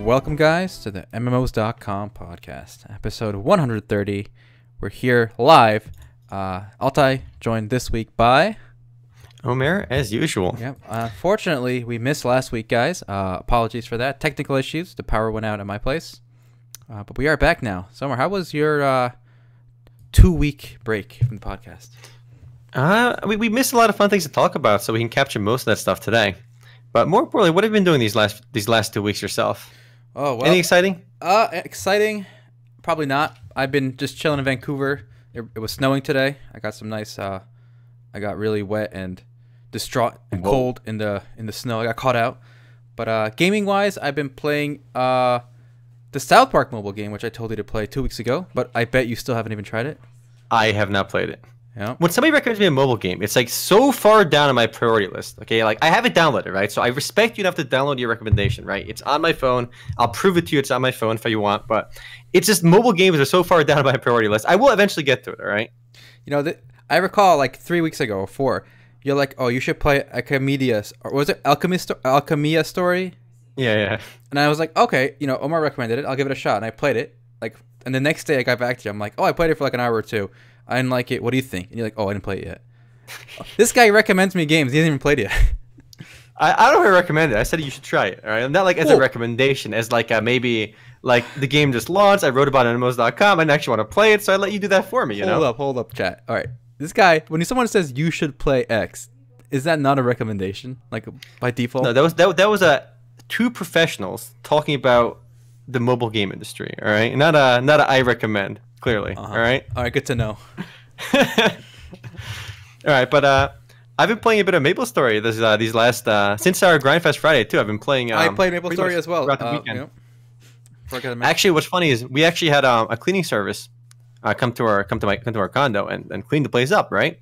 Welcome, guys, to the MMOs.com podcast, episode 130. We're here live. Altay joined this week by Omer, as usual. Yep. Fortunately, we missed last week, guys. Apologies for that. Technical issues. The power went out at my place. But we are back now. Summer, how was your 2-week break from the podcast? We missed a lot of fun things to talk about, so we can capture most of that stuff today. But more importantly, what have you been doing these last 2 weeks yourself? Oh, well. Anything exciting? Exciting? Probably not. I've been just chilling in Vancouver. It was snowing today. I got some nice. I got really wet and distraught and cold in the snow. I got caught out. But gaming wise, I've been playing the South Park mobile game, which I told you to play 2 weeks ago. But I bet you still haven't even tried it. I have not played it. Yeah. When somebody recommends me a mobile game, it's like so far down on my priority list. Okay, like I have it downloaded, right? So I respect you enough to download your recommendation, right? It's on my phone. I'll prove it to you. It's on my phone if you want. But it's just mobile games are so far down on my priority list. I will eventually get to it. All right. You know, I recall like 3 weeks ago or 4. You're like, oh, you should play Alchemia, or was it Alchemia Story? Yeah. And I was like, okay, you know, Omar recommended it. I'll give it a shot. And I played it. And the next day I got back to you. I'm like, oh, I played it for like an hour or 2. I didn't like it. What do you think? And you're like, oh, I didn't play it yet. This guy recommends me games. He hasn't even played it yet. I don't really recommend it. I said you should try it. All right. I'm not like as a recommendation, as like maybe like the game just launched. I wrote about it on MMOs.com. I didn't actually want to play it, so I let you do that for me. Hold up, chat. All right. This guy, when someone says you should play X, is that not a recommendation? Like by default? No, that was two professionals talking about the mobile game industry. All right. Not a I recommend. Clearly. All right. Good to know. All right, but I've been playing a bit of MapleStory these last since our Grindfest Friday too. I've been playing. I played MapleStory as well. Actually, what's funny is we actually had a cleaning service come to our condo and clean the place up, right?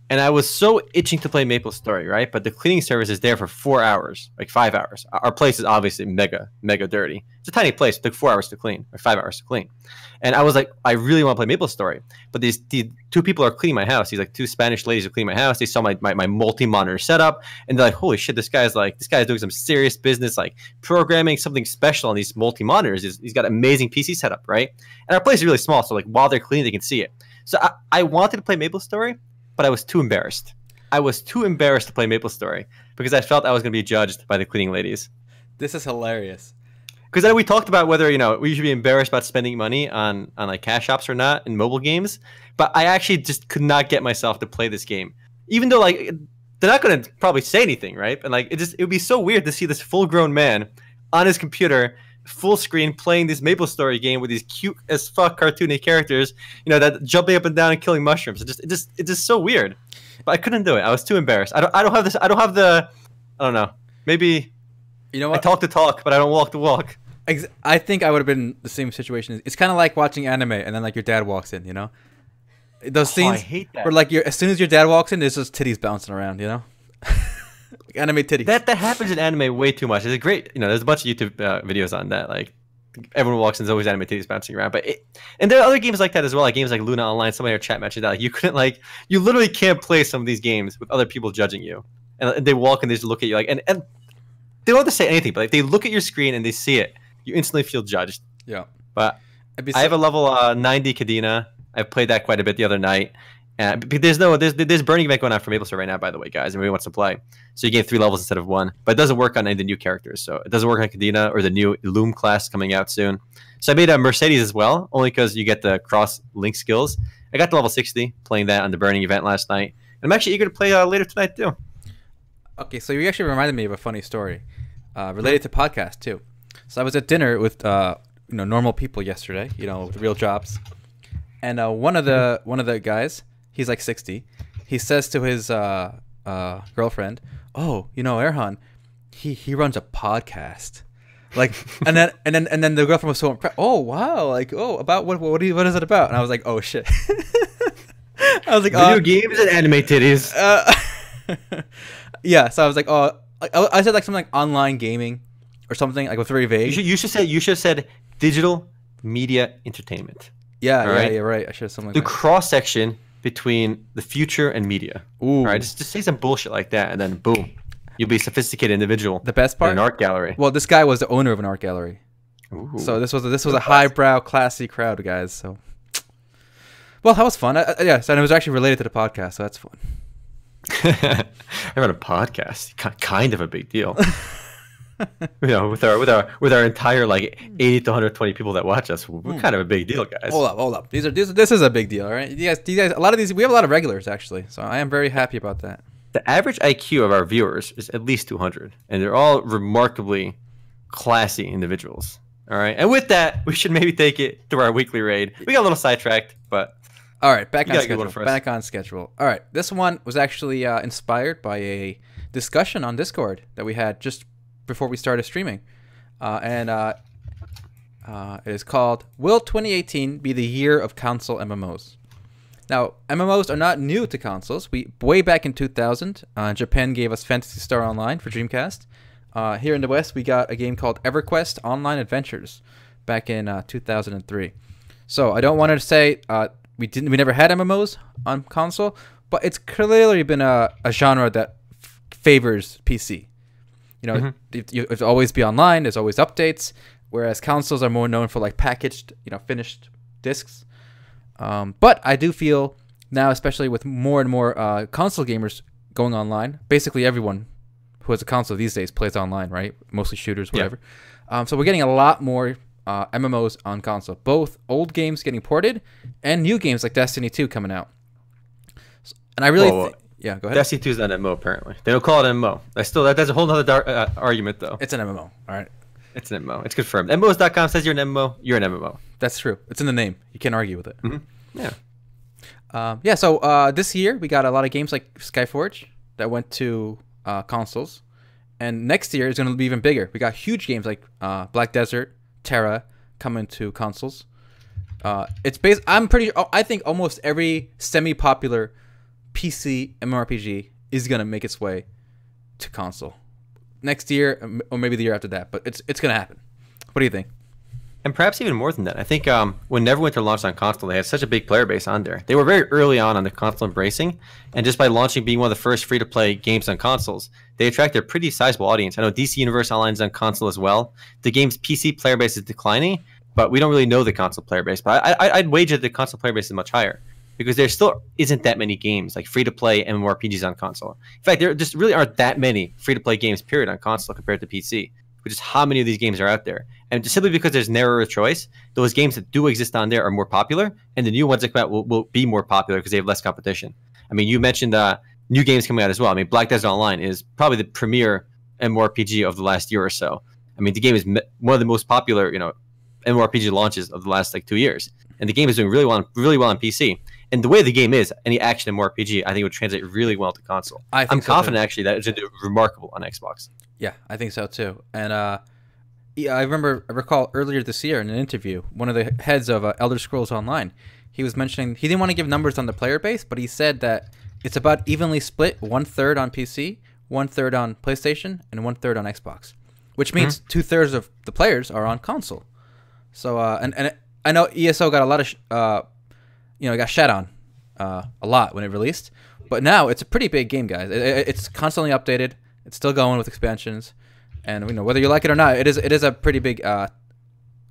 And I was so itching to play MapleStory, right? But the cleaning service is there for 4 hours, like 5 hours. Our place is obviously mega dirty. It's a tiny place. It took 4 hours to clean, or 5 hours to clean. And I was like, I really want to play MapleStory. But these two people are cleaning my house. These like two Spanish ladies who clean my house. They saw my multi-monitor setup, and they're like, holy shit, this guy's doing some serious business, like programming something special on these multi-monitors. He's got an amazing PC setup, right? And our place is really small, so like while they're cleaning, they can see it. So I wanted to play MapleStory, but I was too embarrassed. I was too embarrassed to play MapleStory because I felt I was going to be judged by the cleaning ladies. This is hilarious. Because then we talked about whether we should be embarrassed about spending money on like cash shops or not in mobile games. But I actually just could not get myself to play this game, even though like they're not going to probably say anything, right? And like it would be so weird to see this full-grown man on his computer, full screen, playing this MapleStory game with these cute as fuck cartoony characters, that jumping up and down and killing mushrooms. It's just so weird. But I couldn't do it. I was too embarrassed. I don't have the I don't know. Maybe I talk the talk, but I don't walk the walk. I think I would have been the same situation. It's kind of like watching anime and then like your dad walks in, Those scenes I hate that. where like as soon as your dad walks in, there's just titties bouncing around, Like anime titties. That happens in anime way too much. It's a great, there's a bunch of YouTube videos on that. Like everyone walks in, there's always anime titties bouncing around. And there are other games like that as well. Like games like Luna Online. Somebody in our chat mentioned that. Like you literally can't play some of these games with other people judging you, and they walk and they just look at you like, and they don't have to say anything, but like they look at your screen and they see it, you instantly feel judged. Yeah. But I have a level 90 Kadena. I've played that quite a bit the other night. There's burning event going on for MapleStory right now, by the way, guys. Everybody wants to play, so you gain 3 levels instead of 1. But it doesn't work on any of the new characters. So it doesn't work on Kadena or the new Loom class coming out soon. So I made a Mercedes as well, only because you get the cross-link skills. I got to level 60 playing that on the burning event last night. And I'm actually eager to play later tonight too. Okay, so you actually reminded me of a funny story related to podcast too. So I was at dinner with normal people yesterday, with real jobs, and one of the guys, he's like 60. He says to his girlfriend, "Oh, Erhan, he runs a podcast." Like, and then the girlfriend was so impressed. "Oh wow, like about what is it about?" And I was like, "Oh shit." I was like, "Video games and anime titties." Yeah, so I was like, "Oh," I said like something like online gaming or something like with very vague. You should have said digital media entertainment. Yeah, yeah, right. I should have something like the that. cross section between the future and media. Ooh. All right, just say some bullshit like that, and then boom, you'll be a sophisticated individual. The best part? In an art gallery. Well, this guy was the owner of an art gallery. Ooh, So this was a highbrow, classy crowd, guys. So, well, that was fun. Yeah, and it was actually related to the podcast, so that's fun. I'm on a podcast, kind of a big deal. With our entire like 80 to 120 people that watch us, we're kind of a big deal, guys. Hold up. This is a big deal, all right? You guys, a lot of these, we have a lot of regulars actually, so I am very happy about that. The average IQ of our viewers is at least 200, and they're all remarkably classy individuals. All right, and with that, we should maybe take it to our weekly raid. We got a little sidetracked, but all right, back on schedule. All right, this one was actually inspired by a discussion on Discord that we had just before we started streaming, and it is called "Will 2018 be the year of console MMOs?" Now, MMOs are not new to consoles. Way back in 2000, Japan gave us Phantasy Star Online for Dreamcast. Here in the West, we got a game called EverQuest Online Adventures back in 2003. So I don't want to say we never had MMOs on console, but it's clearly been a genre that favors PC. You know, it's always be online. There's always updates, whereas consoles are more known for like packaged, finished discs. But I do feel now, especially with more and more console gamers going online, basically everyone who has a console these days plays online, right? Mostly shooters, whatever. Yeah. So we're getting a lot more MMOs on console, both old games getting ported and new games like Destiny 2 coming out. And I really yeah, go ahead. Destiny 2 is not an MMO, apparently. They don't call it an MMO. That's a whole other argument, though. It's an MMO, all right. It's an MMO. It's confirmed. MMOs.com says you're an MMO. You're an MMO. That's true. It's in the name. You can't argue with it. Yeah. Yeah. So this year we got a lot of games like Skyforge that went to consoles, and next year is going to be even bigger. We got huge games like Black Desert, Terra coming to consoles. It's based. I think almost every semi-popular PC MMORPG is going to make its way to console next year, or maybe the year after that. But it's going to happen. What do you think? And perhaps even more than that. I think when Neverwinter launched on console, they had such a big player base on there. They were very early on the console embracing, and just by launching, being one of the first free-to-play games on consoles, they attracted a pretty sizable audience. I know DC Universe Online is on console as well. The game's PC player base is declining, but we don't really know the console player base. But I'd wager the console player base is much higher, because there still isn't that many games like free-to-play MMORPGs on console. In fact, there just really aren't that many free-to-play games, period, on console compared to PC, which is how many of these games are out there. And just simply because there's narrower choice, those games that do exist on there are more popular, and the new ones that come out will be more popular because they have less competition. I mean, you mentioned new games coming out as well. I mean, Black Desert Online is probably the premier MMORPG of the last year or so. I mean, the game is one of the most popular, MMORPG launches of the last 2 years, and the game is doing really well on PC. And the way the game is, any action MMORPG, I think it would translate really well to console. I'm confident actually that it's going to do remarkable on Xbox. Yeah, I think so too. And I recall earlier this year in an interview, one of the heads of Elder Scrolls Online, he was mentioning he didn't want to give numbers on the player base, but he said that it's about evenly split, 1/3 on PC, 1/3 on PlayStation, and 1/3 on Xbox, which means 2/3 of the players are on console. So and I know ESO got a lot of got shat on a lot when it released, but now it's a pretty big game, guys. It's constantly updated. It's still going with expansions, and whether you like it or not, it is a pretty big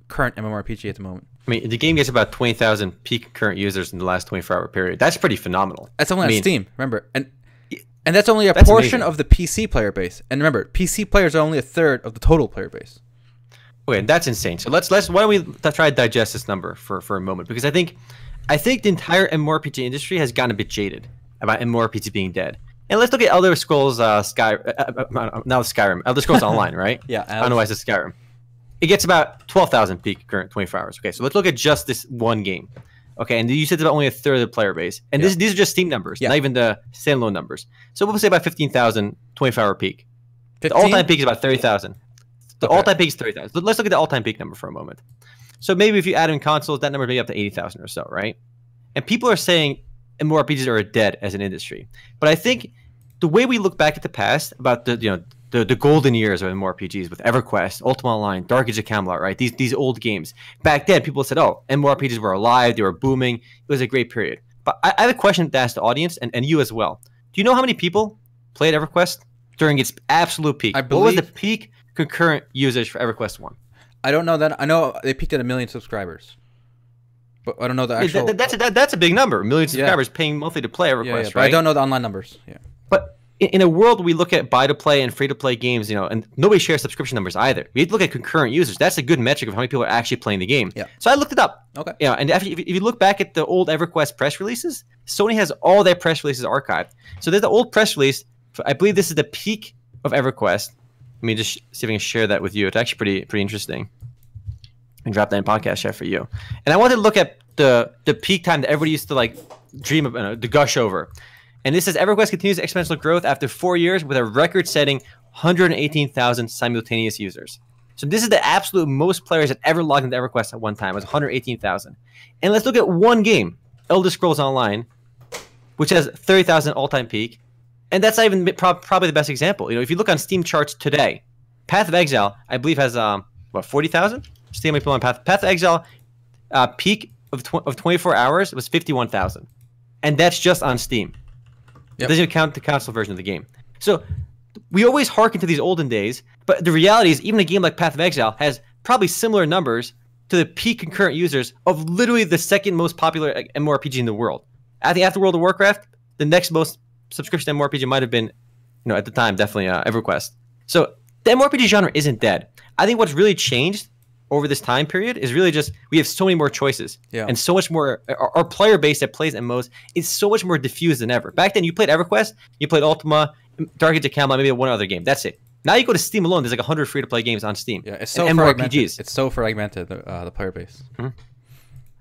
current MMORPG at the moment. I mean, the game gets about 20,000 peak concurrent users in the last 24-hour period. That's pretty phenomenal. That's only on Steam, remember, and that's only a portion of the PC player base. And remember, PC players are only 1/3 of the total player base. Okay, that's insane. So let's why don't we try to digest this number for a moment, because I think the entire MMORPG industry has gotten a bit jaded about MMORPG being dead. And let's look at Elder Scrolls Skyrim. Elder Scrolls Online, right? Yeah. I don't know why it's Skyrim. It gets about 12,000 peak current 24 hours. Okay, so let's look at just this one game. Okay, and you said it's about only 1/3 of the player base. And these are just Steam numbers, not even the standalone numbers. So we'll say about 15,000 24-hour peak. 15? The all-time peak is about 30,000. The all-time peak is 30,000. Let's look at the all-time peak number for a moment. So maybe if you add in consoles, that number may be up to 80,000 or so, right? And people are saying MMORPGs are dead as an industry. But I think the way we look back at the past about the golden years of MMORPGs with EverQuest, Ultima Online, Dark Age of Camelot, right? These old games. Back then, people said, oh, MMORPGs were alive, they were booming. It was a great period. But I have a question to ask the audience and you as well. Do you know how many people played EverQuest during its absolute peak? What was the peak concurrent usage for EverQuest 1? I don't know that. I know they peaked at 1 million subscribers, but I don't know the actual. That's a big number. 1 million subscribers paying monthly to play EverQuest, but right? I don't know the online numbers. Yeah. But in a world we look at buy-to-play and free-to-play games, and nobody shares subscription numbers either. We have to look at concurrent users. That's a good metric of how many people are actually playing the game. Yeah. So I looked it up. Okay. Yeah, and if you look back at the old EverQuest press releases, Sony has all their press releases archived. So there's the old press release. I believe this is the peak of EverQuest. Let me just see if I can share that with you. It's actually pretty interesting. And drop that in podcast chat for you. And I wanted to look at the peak time that everybody used to dream of, to gush over. And this says EverQuest continues exponential growth after 4 years with a record-setting 118,000 simultaneous users. So this is the absolute most players that ever logged into EverQuest at one time. It was 118,000. And let's look at one game, Elder Scrolls Online, which has 30,000 all-time peak. And that's not even probably the best example. If you look on Steam charts today, Path of Exile, I believe, has 40,000. Steam people on Path of Exile peak of 24 hours was 51,000, and that's just on Steam. It doesn't even count the console version of the game. So we always hearken to these olden days, but the reality is even a game like Path of Exile has probably similar numbers to the peak concurrent users of literally the second most popular MMORPG in the world. I think after World of Warcraft, the next most subscription MMORPG might have been, at the time, definitely EverQuest. So the MMORPG genre isn't dead. I think what's really changed over this time period is really just we have so many more choices and so much more. Our player base that plays MMOs is so much more diffused than ever. Back then, you played EverQuest, you played Ultima, Dark Age of Camelot, maybe one other game. That's it. Now you go to Steam alone. There's 100 free-to-play games on Steam. Yeah, it's so fragmented. MMORPGs. It's so fragmented. The player base. Mm-hmm.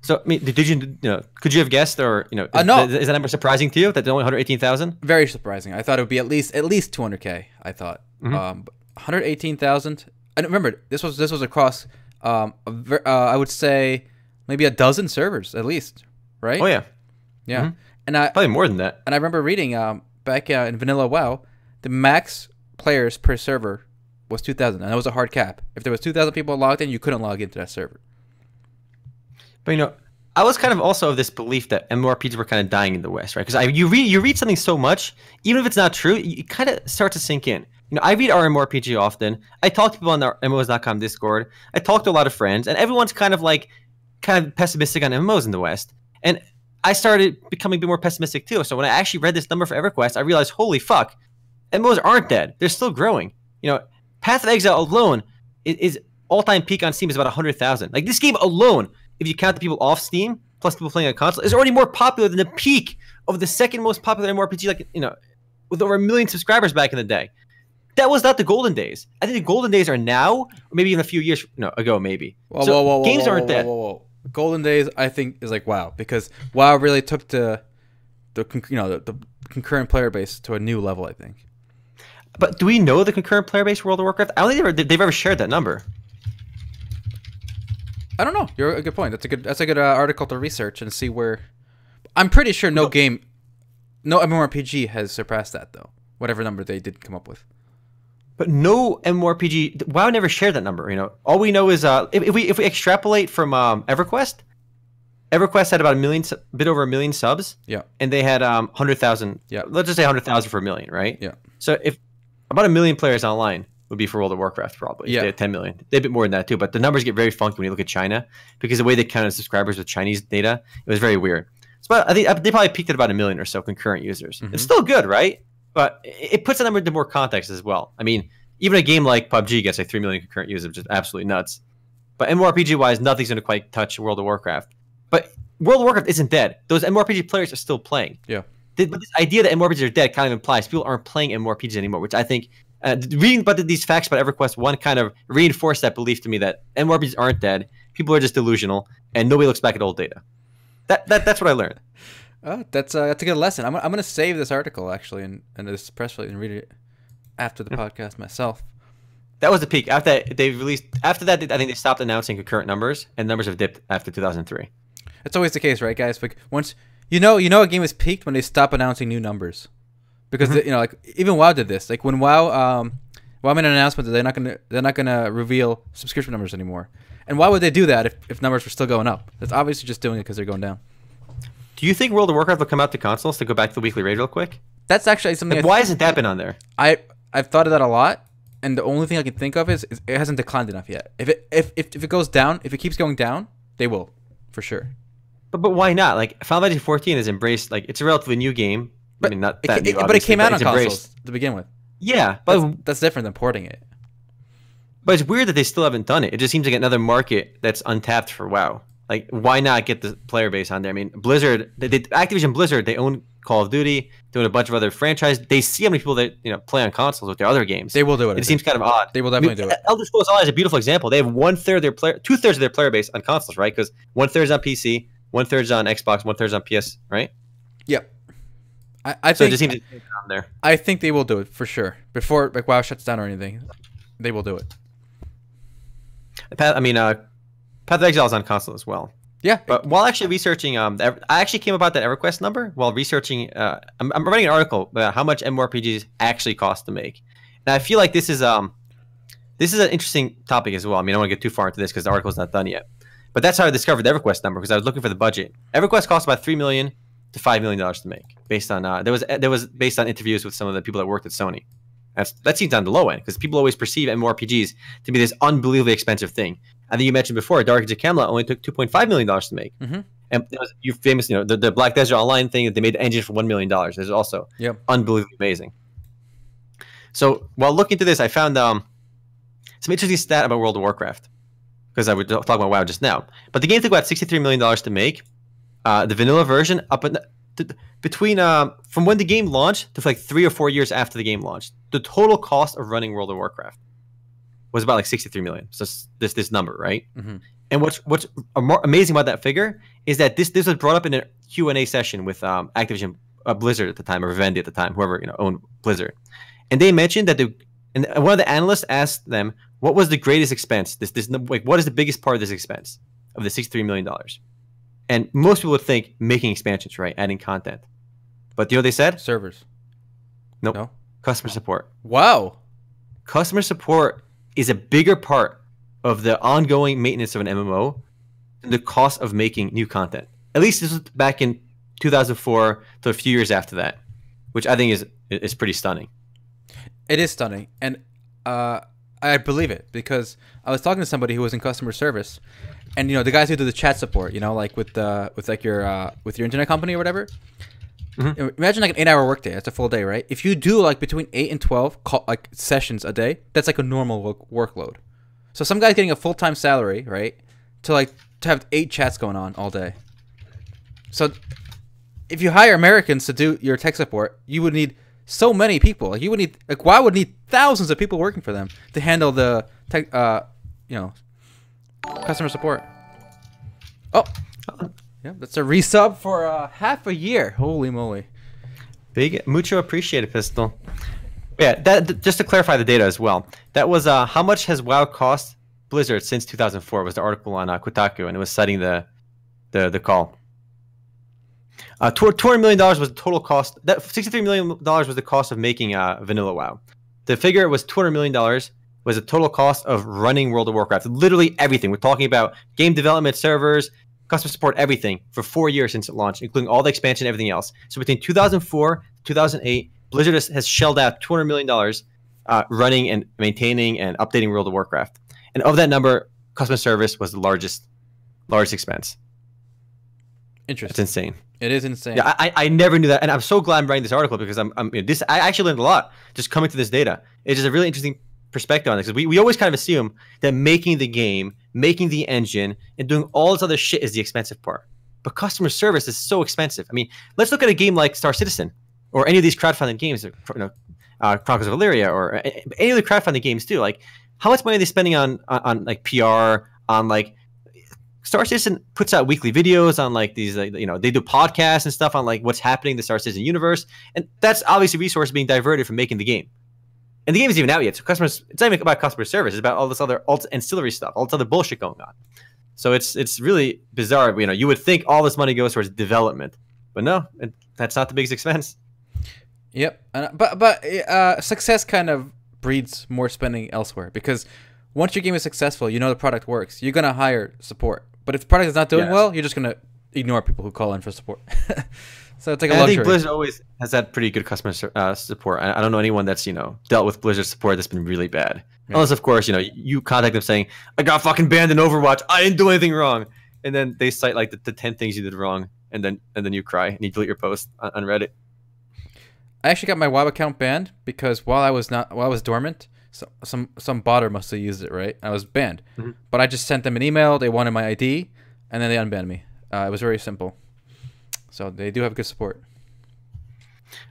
So, I mean, could you have guessed, or no. Is that number surprising to you? That there's only 118,000? Very surprising. I thought it would be at least 200K. I thought 118,000. And remember, this was across. I would say maybe a dozen servers at least, right? Oh yeah. And probably more than that. And I remember reading back in Vanilla WoW, the max players per server was 2,000, and that was a hard cap. If there was 2,000 people logged in, you couldn't log into that server. But I was kind of also of this belief that MMORPGs were kind of dying in the West, right? Because you read something so much, even if it's not true, you kind of start to sink in. I read RMMORPG often. I talk to people on the MMOs.com Discord. I talk to a lot of friends, and everyone's kind of pessimistic on MMOs in the West. And I started becoming a bit more pessimistic too. So when I actually read this number for EverQuest, I realized, holy fuck, MMOs aren't dead. They're still growing. Path of Exile alone is all-time peak on Steam is about 100,000. Like this game alone, if you count the people off Steam plus people playing on console, is already more popular than the peak of the second most popular MMORPG, with over 1 million subscribers back in the day. That was not the golden days. I think the golden days are now, or maybe even a few years ago, maybe. Games aren't dead. Golden days, I think, is like WoW, because WoW really took the concurrent player base to a new level, I think. But do we know the concurrent player base for World of Warcraft? I don't think they've ever shared that number. I don't know. You're a good point. That's a good article to research and see where. I'm pretty sure no MMORPG has surpassed that though. Whatever number they did come up with. But no MMORPG. WoW never shared that number. All we know is if we extrapolate from EverQuest had about a bit over 1 million subs. Yeah. And they had 100,000. Yeah. Let's just say 100,000 for 1 million, right? Yeah. So if about 1 million players online would be for World of Warcraft, probably. Yeah. They had 10 million. They had a bit more than that too. But the numbers get very funky when you look at China, because the way they counted subscribers with Chinese data, it was very weird. So I think they probably peaked at about 1 million or so concurrent users. It's still good, right? But it puts the number into more context as well. I mean, even a game like PUBG gets 3 million concurrent users, which is absolutely nuts. But MMORPG-wise, nothing's going to quite touch World of Warcraft. But World of Warcraft isn't dead. Those MMORPG players are still playing. Yeah. But this idea that MMORPGs are dead kind of implies people aren't playing MMORPGs anymore, which I think reading about these facts about EverQuest 1 kind of reinforced that belief to me that MMORPGs aren't dead. People are just delusional, and nobody looks back at old data. That's what I learned. That's a good lesson. I'm gonna save this article actually and this press release and read it after the podcast myself. That was the peak. After that, I think they stopped announcing concurrent numbers, and numbers have dipped after 2003. It's always the case, right, guys? Like once you know a game is peaked when they stop announcing new numbers, because even WoW did this. Like when WoW made an announcement that they're not gonna reveal subscription numbers anymore. And why would they do that if numbers were still going up? That's obviously just doing it because they're going down. Do you think World of Warcraft will come out to consoles, to go back to the weekly raid real quick? That's actually something. Why hasn't that been on there? I've thought of that a lot, and the only thing I can think of is it hasn't declined enough yet. If it goes down, if it keeps going down, they will, for sure. But why not? Like Final Fantasy 14 is embraced. Like it's a relatively new game. But I mean, not that new, but it came out on consoles embraced to begin with. Yeah, but That's different than porting it. But it's weird that they still haven't done it. It just seems like another market that's untapped for WoW. Like, why not get the player base on there? I mean, Blizzard, Activision Blizzard, they own Call of Duty, they own a bunch of other franchises. They see how many people that play on consoles with their other games. They will do it. It seems kind of odd. They will definitely do it. Elder Scrolls Online is a beautiful example. They have 2/3 of their player base on consoles, right? Because 1/3 is on PC, 1/3 is on Xbox, 1/3 is on PS, right? Yep. I So think it just seems to be on there. I think they will do it for sure before like WoW shuts down or anything. They will do it. I mean, Path of Exile is on console as well. Yeah. But while actually researching, I actually came about that EverQuest number while researching. I'm writing an article about how much MMORPGs actually cost to make, and I feel like this is an interesting topic as well. I mean, I don't want to get too far into this because the article's not done yet. But that's how I discovered the EverQuest number because I was looking for the budget. EverQuest cost about $3 million to $5 million to make, based on there was based on interviews with some of the people that worked at Sony. That seems on the low end because people always perceive MMORPGs to be this unbelievably expensive thing. I think you mentioned before, Dark Age of Camelot only took $2.5 million to make. Mm-hmm. And it was famous, the Black Desert Online thing that they made the engine for $1 million. Is also unbelievably amazing. So while looking into this, I found some interesting stat about World of Warcraft because I would talk about WoW just now. But the game took about $63 million to make. The vanilla version between from when the game launched to like 3 or 4 years after the game launched, the total cost of running World of Warcraft was about like 63 million. So this number, right? Mm-hmm. And what's more amazing about that figure is that this was brought up in a Q&A session with Activision Blizzard at the time, or Vivendi at the time, whoever owned Blizzard, and they mentioned that and one of the analysts asked them what was the greatest expense. What is the biggest part of this expense of the $63 million? And most people would think making expansions, right? Adding content. But you know what they said? Servers. Nope. No. Customer support. Wow. Customer support is a bigger part of the ongoing maintenance of an MMO than the cost of making new content. At least this was back in 2004 to a few years after that, which I think is pretty stunning. It is stunning. And I believe it because I was talking to somebody who was in customer service. And the guys who do the chat support, like with your internet company or whatever. Mm-hmm. Imagine like an 8-hour workday. That's a full day, right? If you do like between 8 and 12 sessions a day, that's like a normal workload. So some guy's getting a full-time salary, right? To have 8 chats going on all day. So if you hire Americans to do your tech support, you would need so many people. Like you would need WoW would need thousands of people working for them to handle the tech, customer support. Oh, yeah, that's a resub for half a year. Holy moly! Big, mucho appreciated, Pistol. Yeah, just to clarify the data as well. That was how much has WoW cost Blizzard since 2004? Was the article on Kotaku, and it was citing the call. $200 million was the total cost. That $63 million was the cost of making vanilla WoW. The figure was $200 million. Was the total cost of running World of Warcraft. Literally everything. We're talking about game development, servers, customer support, everything for 4 years since it launched, including all the expansion, everything else. So between 2004 and 2008, Blizzard has shelled out $200 million running and maintaining and updating World of Warcraft. And of that number, customer service was the largest expense. Interesting. It's insane. It is insane. Yeah, I never knew that, and I'm so glad I'm writing this article because I actually learned a lot just coming to this data. It's just a really interesting perspective on this because we always kind of assume that making the game, making the engine, and doing all this other shit is the expensive part. But customer service is so expensive. I mean, let's look at a game like Star Citizen or any of these crowdfunding games, Chronicles of Elyria, or any of the crowdfunding games too. Like, how much money are they spending on like PR, on like Star Citizen puts out weekly videos on like these, they do podcasts and stuff on like what's happening in the Star Citizen universe, and that's obviously resources being diverted from making the game. And the game isn't even out yet, so it's not even about customer service. It's about all this other ancillary stuff, all this other bullshit going on. So it's really bizarre. You would think all this money goes towards development, but no, that's not the biggest expense. Yep, but success kind of breeds more spending elsewhere because once your game is successful, the product works. You're gonna hire support, but if the product is not doing well, you're just gonna ignore people who call in for support. So it's like a And I luxury. think Blizzard always has had pretty good customer support. I don't know anyone that's dealt with Blizzard support that's been really bad. Yeah. Unless, of course, you contact them saying, "I got fucking banned in Overwatch. I didn't do anything wrong," and then they cite like the 10 things you did wrong, and then you cry and you delete your post on Reddit. I actually got my WoW account banned because while I was dormant, some botter must have used it, right? I was banned, but I just sent them an email. They wanted my ID, and then they unbanned me. It was very simple. So they do have good support.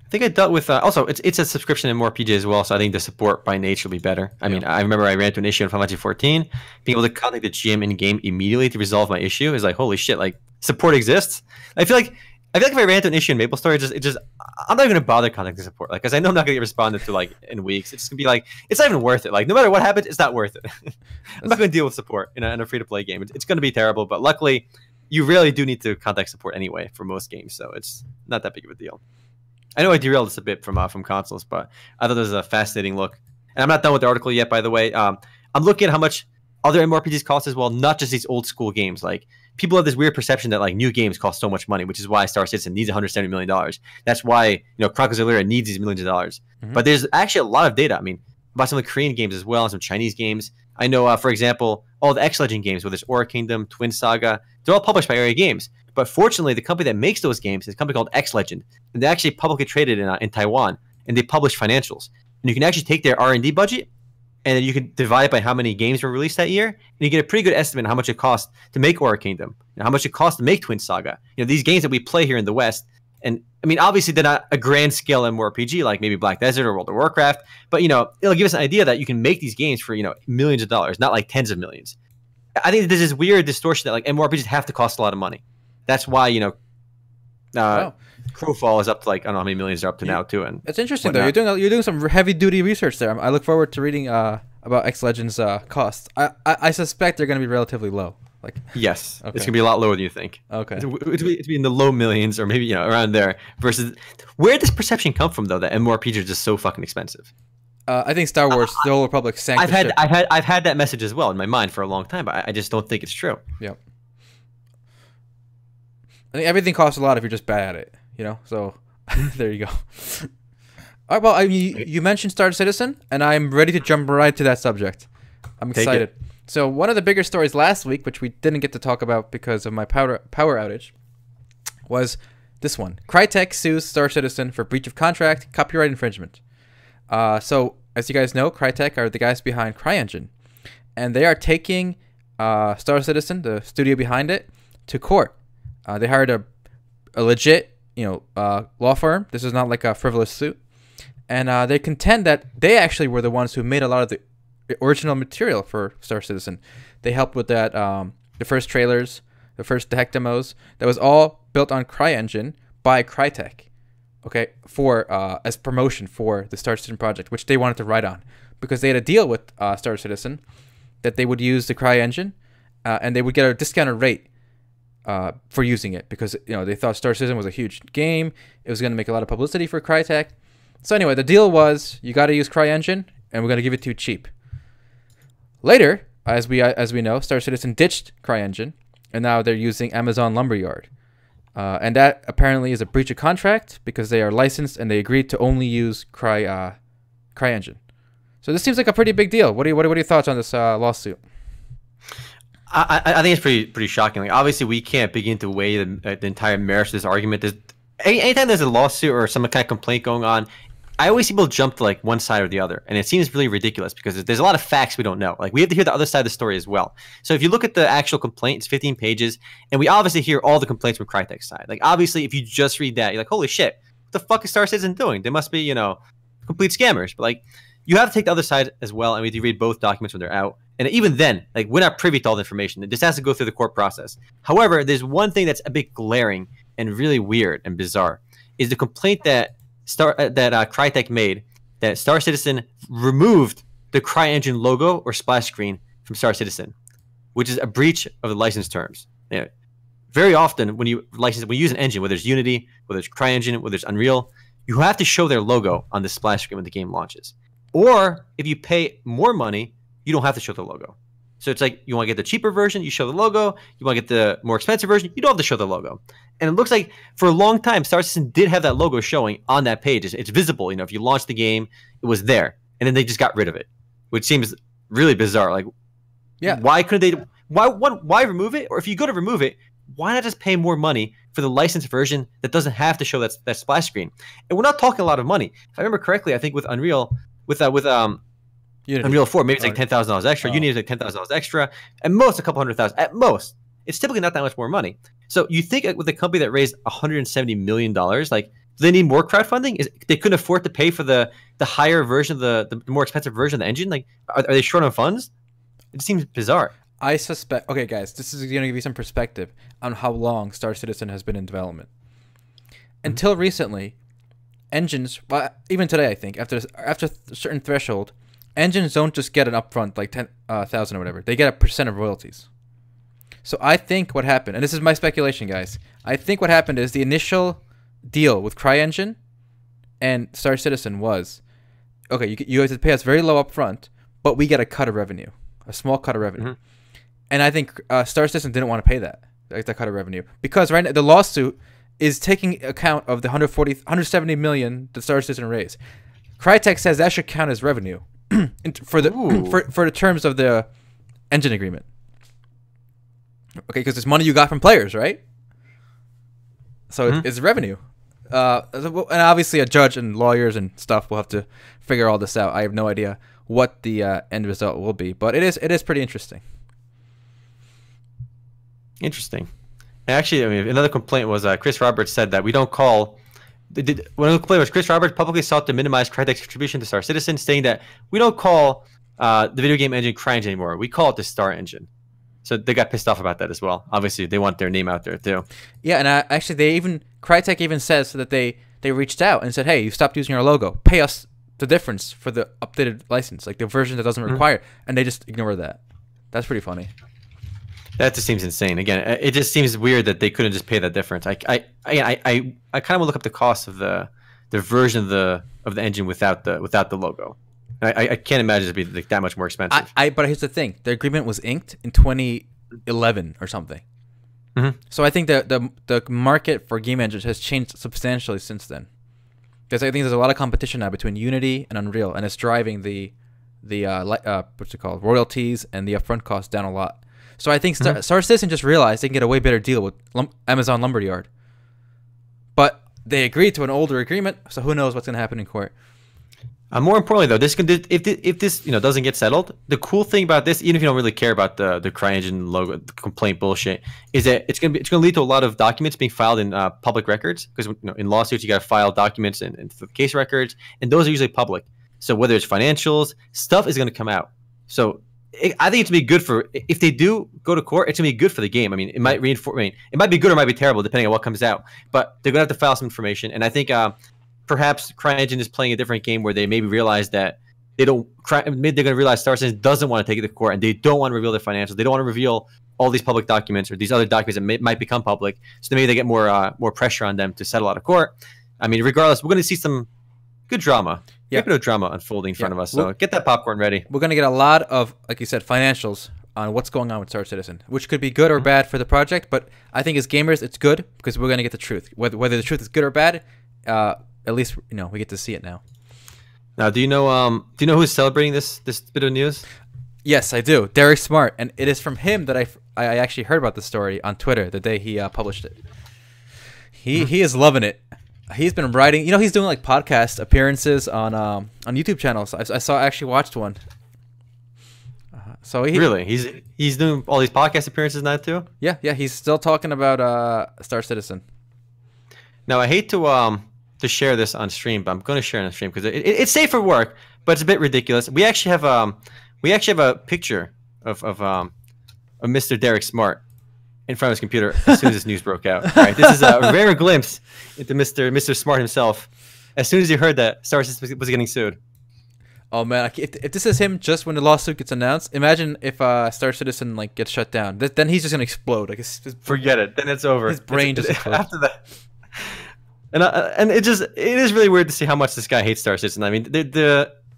I think I dealt with also it's a subscription in MMORPG as well, so I think the support by nature will be better. I mean, I remember I ran into an issue in Final Fantasy 14. Being able to contact the GM in game immediately to resolve my issue is like, holy shit! Like support exists. I feel like if I ran into an issue in MapleStory, I'm not even gonna bother contacting support, like, because I know I'm not gonna get responded to like in weeks. It's gonna be like it's not even worth it. Like no matter what happens, it's not worth it. I'm not gonna deal with support in a free to play game. It's gonna be terrible, but luckily, you really do need to contact support anyway for most games, so it's not that big of a deal. I know I derailed this a bit from consoles, but I thought this was a fascinating look. And I'm not done with the article yet, by the way. I'm looking at how much other MMORPGs cost as well, not just these old school games. Like people have this weird perception that like new games cost so much money, which is why Star Citizen needs $170 million. That's why Chronicles Elyria needs these millions of dollars. But there's actually a lot of data. I mean, about some of the Korean games as well, and some Chinese games. I know, for example, all the X-Legend games, whether it's Aura Kingdom, Twin Saga, they're all published by Area Games. But fortunately, the company that makes those games is a company called X-Legend. And they actually publicly traded in Taiwan, and they publish financials. And you can actually take their R&D budget, and then you can divide it by how many games were released that year, and you get a pretty good estimate of how much it costs to make Aura Kingdom, and how much it costs to make Twin Saga. These games that we play here in the West. And I mean, obviously, they're not a grand scale MMORPG like maybe Black Desert or World of Warcraft, but it'll give us an idea that you can make these games for millions of dollars, not like tens of millions. I think there's this weird distortion that like MMORPGs have to cost a lot of money. That's why Crowfall is up to like I don't know how many millions they're up to now too. And it's interesting though. You're doing some heavy duty research there. I look forward to reading about X Legends costs. I suspect they're going to be relatively low. Like yes, okay. It's gonna be a lot lower than you think. Okay, it's be in the low millions or maybe around there. Versus, where did this perception come from though that MMORPGs are just so fucking expensive? I think Star Wars: The Old Republic sank. I've had that message as well in my mind for a long time, but I just don't think it's true. Yep. I think everything costs a lot if you're just bad at it. So there you go. All right. Well, you mentioned Star Citizen, and I'm ready to jump right to that subject. I'm excited. So one of the bigger stories last week, which we didn't get to talk about because of my power outage, was this one. Crytek sues Star Citizen for breach of contract, copyright infringement. So as you guys know, Crytek are the guys behind CryEngine, and they are taking Star Citizen, the studio behind it, to court. They hired a legit, law firm. This is not like a frivolous suit, and they contend that they actually were the ones who made a lot of the original material for Star Citizen. They helped with that, the first trailers, the first tech demos. That was all built on CryEngine by Crytek, okay, for as promotion for the Star Citizen project, which they wanted to write on because they had a deal with Star Citizen that they would use the CryEngine and they would get a discounted rate for using it because they thought Star Citizen was a huge game. It was going to make a lot of publicity for Crytek. So anyway, the deal was you got to use CryEngine, and we're going to give it to you cheap. Later, as we know, Star Citizen ditched CryEngine, and now they're using Amazon Lumberyard, and that apparently is a breach of contract because they are licensed and they agreed to only use CryEngine. So this seems like a pretty big deal. What are your thoughts on this lawsuit? I think it's pretty shocking. Like, obviously, we can't begin to weigh the entire merits of this argument. Anytime there's a lawsuit or some kind of complaint going on, I always see people jump to like one side or the other, and it seems really ridiculous because there's a lot of facts we don't know. Like we have to hear the other side of the story as well. So if you look at the actual complaint, it's 15 pages, and we obviously hear all the complaints from Crytek's side. Like obviously, if you just read that, you're like, holy shit, what the fuck is Star Citizen doing? They must be complete scammers. But like you have to take the other side as well, and we have to read both documents when they're out. And even then, like we're not privy to all the information. This has to go through the court process. However, there's one thing that's a bit glaring and really weird and bizarre is the complaint that Crytek made that Star Citizen removed the CryEngine logo or splash screen from Star Citizen, which is a breach of the license terms. Very often when you use an engine, whether it's Unity, whether it's CryEngine, whether it's Unreal, you have to show their logo on the splash screen when the game launches. Or if you pay more money, you don't have to show the logo. So it's like you want to get the cheaper version, you show the logo. You want to get the more expensive version, you don't have to show the logo. And it looks like for a long time, Star Citizen did have that logo showing on that page. It's visible. You know, if you launched the game, it was there. And then they just got rid of it, which seems really bizarre. Like, yeah, why couldn't they? Why remove it? Or if you go to remove it, why not just pay more money for the licensed version that doesn't have to show that splash screen? And we're not talking a lot of money. If I remember correctly, I think with Unreal, with Unity. Unreal 4, maybe it's like $10,000 extra. Unity is like $10,000 extra. At most, a couple $100,000. At most, it's typically not that much more money. So you think with a company that raised $170 million, like, do they need more crowdfunding? They couldn't afford to pay for the higher version, the more expensive version of the engine? Like, are they short on funds? It seems bizarre. I suspect. Okay, guys, this is going to give you some perspective on how long Star Citizen has been in development. Until recently, engines, well, even today, I think, after a certain threshold, engines don't just get an upfront like 10,000 or whatever. They get a percent of royalties. So I think what happened, and this is my speculation, guys. I think what happened is the initial deal with CryEngine and Star Citizen was, okay, you have to pay us very low upfront, but we get a cut of revenue, a small cut of revenue. Mm-hmm. And I think Star Citizen didn't want to pay that cut of revenue, because right now the lawsuit is taking account of the 170 million that Star Citizen raised. Crytek says that should count as revenue for the terms of the engine agreement. Okay, because it's money you got from players, right? So it's revenue. And obviously a judge and lawyers and stuff will have to figure all this out. I have no idea what the end result will be, but it is pretty interesting. Interesting. Actually, I mean, another complaint was Chris Roberts said that we don't call. One of the complaints was Chris Roberts publicly sought to minimize Crytek's contribution to Star Citizen, saying that we don't call the video game engine CryEngine anymore. We call it the Star Engine. So they got pissed off about that as well. Obviously, they want their name out there too. Yeah, and actually, Crytek even says that they reached out and said, "Hey, you stopped using our logo. Pay us the difference for the updated license, like the version that doesn't require." And they just ignore that. That's pretty funny. That just seems insane. Again, it just seems weird that they couldn't just pay that difference. I kind of want to look up the cost of the version of the engine without the logo. I can't imagine it to be like that much more expensive. But here's the thing: the agreement was inked in 2011 or something. Mm-hmm. So I think the market for game engines has changed substantially since then. Because I think there's a lot of competition now between Unity and Unreal, and it's driving the what's it called, royalties and the upfront costs down a lot. So I think Star Citizen just realized they can get a way better deal with Amazon Lumberyard. But they agreed to an older agreement, so who knows what's going to happen in court. More importantly, though, if this doesn't get settled, the cool thing about this, even if you don't really care about the CryEngine logo, the complaint bullshit, is that it's gonna lead to a lot of documents being filed in public records, because in lawsuits you got to file documents and case records, and those are usually public. So whether it's financials, stuff is going to come out. So I think it's gonna be good for, if they do go to court, it's gonna be good for the game. I mean, it might reinforce. I mean, it might be good or it might be terrible depending on what comes out. But they're gonna have to file some information, and I think perhaps CryEngine is playing a different game where they maybe realize that maybe they're gonna realize Star Citizen doesn't want to take it to court, and they don't want to reveal their financials. They don't want to reveal all these public documents or these other documents that might become public. So maybe they get more pressure on them to settle out of court. I mean, regardless, we're gonna see some good drama. Yeah, bit of drama unfolding in front of us. So get that popcorn ready. We're gonna get a lot of, like you said, financials on what's going on with Star Citizen, which could be good or bad for the project. But I think as gamers, it's good because we're gonna get the truth. Whether the truth is good or bad, at least we get to see it now. Now, do you know who's celebrating this bit of news? Yes, I do. Derek Smart, and it is from him that I actually heard about the story on Twitter the day he published it. He is loving it. He's been writing. He's doing like podcast appearances on YouTube channels. I actually watched one. So he's doing all these podcast appearances now too. Yeah. He's still talking about Star Citizen. Now I hate to share this on stream, but I'm going to share it on stream because it's safe for work, but it's a bit ridiculous. We actually have a picture of Mr. Derek Smart in front of his computer as soon as this news broke out. All right, this is a rare glimpse into Mr. Smart himself. As soon as he heard that Star Citizen was getting sued. Oh man, if this is him just when the lawsuit gets announced, imagine if Star Citizen gets shut down. Then he's just gonna explode. Forget it. Then it's over. His brain just explodes. After that. And it is really weird to see how much this guy hates Star Citizen. I mean,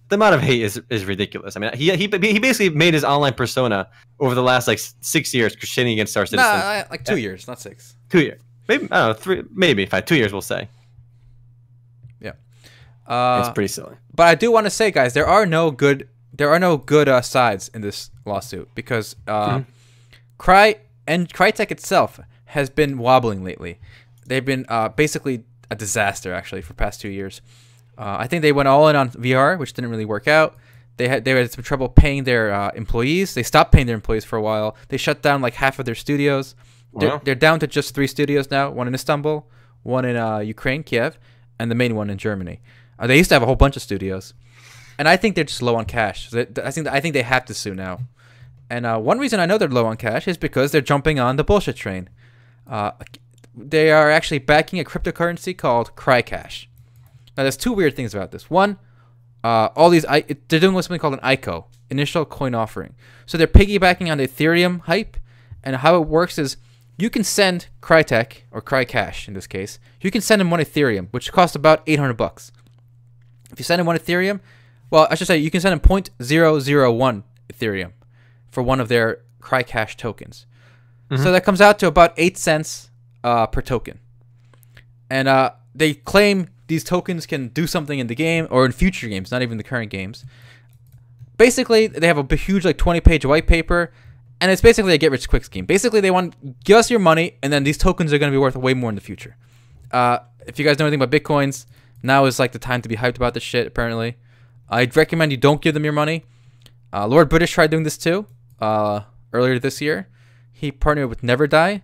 the amount of hate is ridiculous. I mean, he basically made his online persona over the last like 6 years shitting against Star Citizen. Nah, like 2 years, not 6. 2 years, maybe I don't know, 3, maybe 5, 2 years we'll say. Yeah, it's pretty silly. But I do want to say, guys, there are no good sides in this lawsuit because Crytek itself has been wobbling lately. They've been basically a disaster actually for the past 2 years. I think they went all in on VR, which didn't really work out. They had some trouble paying their employees. They stopped paying their employees for a while. They shut down like half of their studios. Wow. They're down to just 3 studios now. One in Istanbul, one in Ukraine, Kiev, and the main one in Germany. They used to have a whole bunch of studios, and I think they're just low on cash. So I think they have to sue now. And one reason I know they're low on cash is because they're jumping on the bullshit train. They are actually backing a cryptocurrency called Crycash. Now, there's 2 weird things about this. One, they're doing something called an ICO, initial coin offering. So they're piggybacking on the Ethereum hype, and how it works is you can send Crytek, or Crycash in this case, you can send them 1 Ethereum, which costs about $800. If you send them 1 Ethereum, well, I should say you can send them 0.001 Ethereum for one of their Crycash tokens. So that comes out to about 8 cents per token. And they claim these tokens can do something in the game or in future games, not even the current games. Basically, they have a huge like 20-page white paper, and it's basically a get-rich-quick scheme. Basically, they want give us your money, and then these tokens are going to be worth way more in the future. If you guys know anything about Bitcoins, now is like the time to be hyped about this shit, apparently. I'd recommend you don't give them your money. Lord British tried doing this too earlier this year. He partnered with Never Die.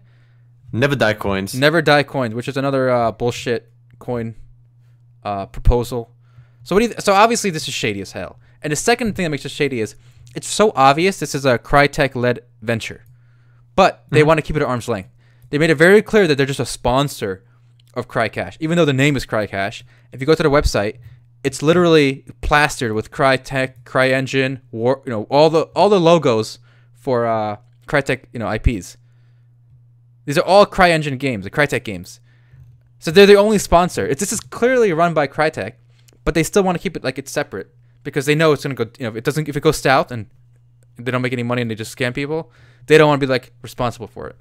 Never Die coins. Never Die coins, which is another bullshit coin proposal. So so obviously this is shady as hell. And the second thing that makes it shady is it's so obvious this is a Crytek-led venture, but they want to keep it at arm's length. They made it very clear that they're just a sponsor of Crycash, even though the name is Crycash. If you go to their website, it's literally plastered with Crytek, CryEngine, all the logos for Crytek, IPs. These are all CryEngine games, the Crytek games. So they're the only sponsor. This is clearly run by Crytek, but they still want to keep it like it's separate because they know it's gonna go. If it goes south and they don't make any money and they just scam people, they don't want to be like responsible for it.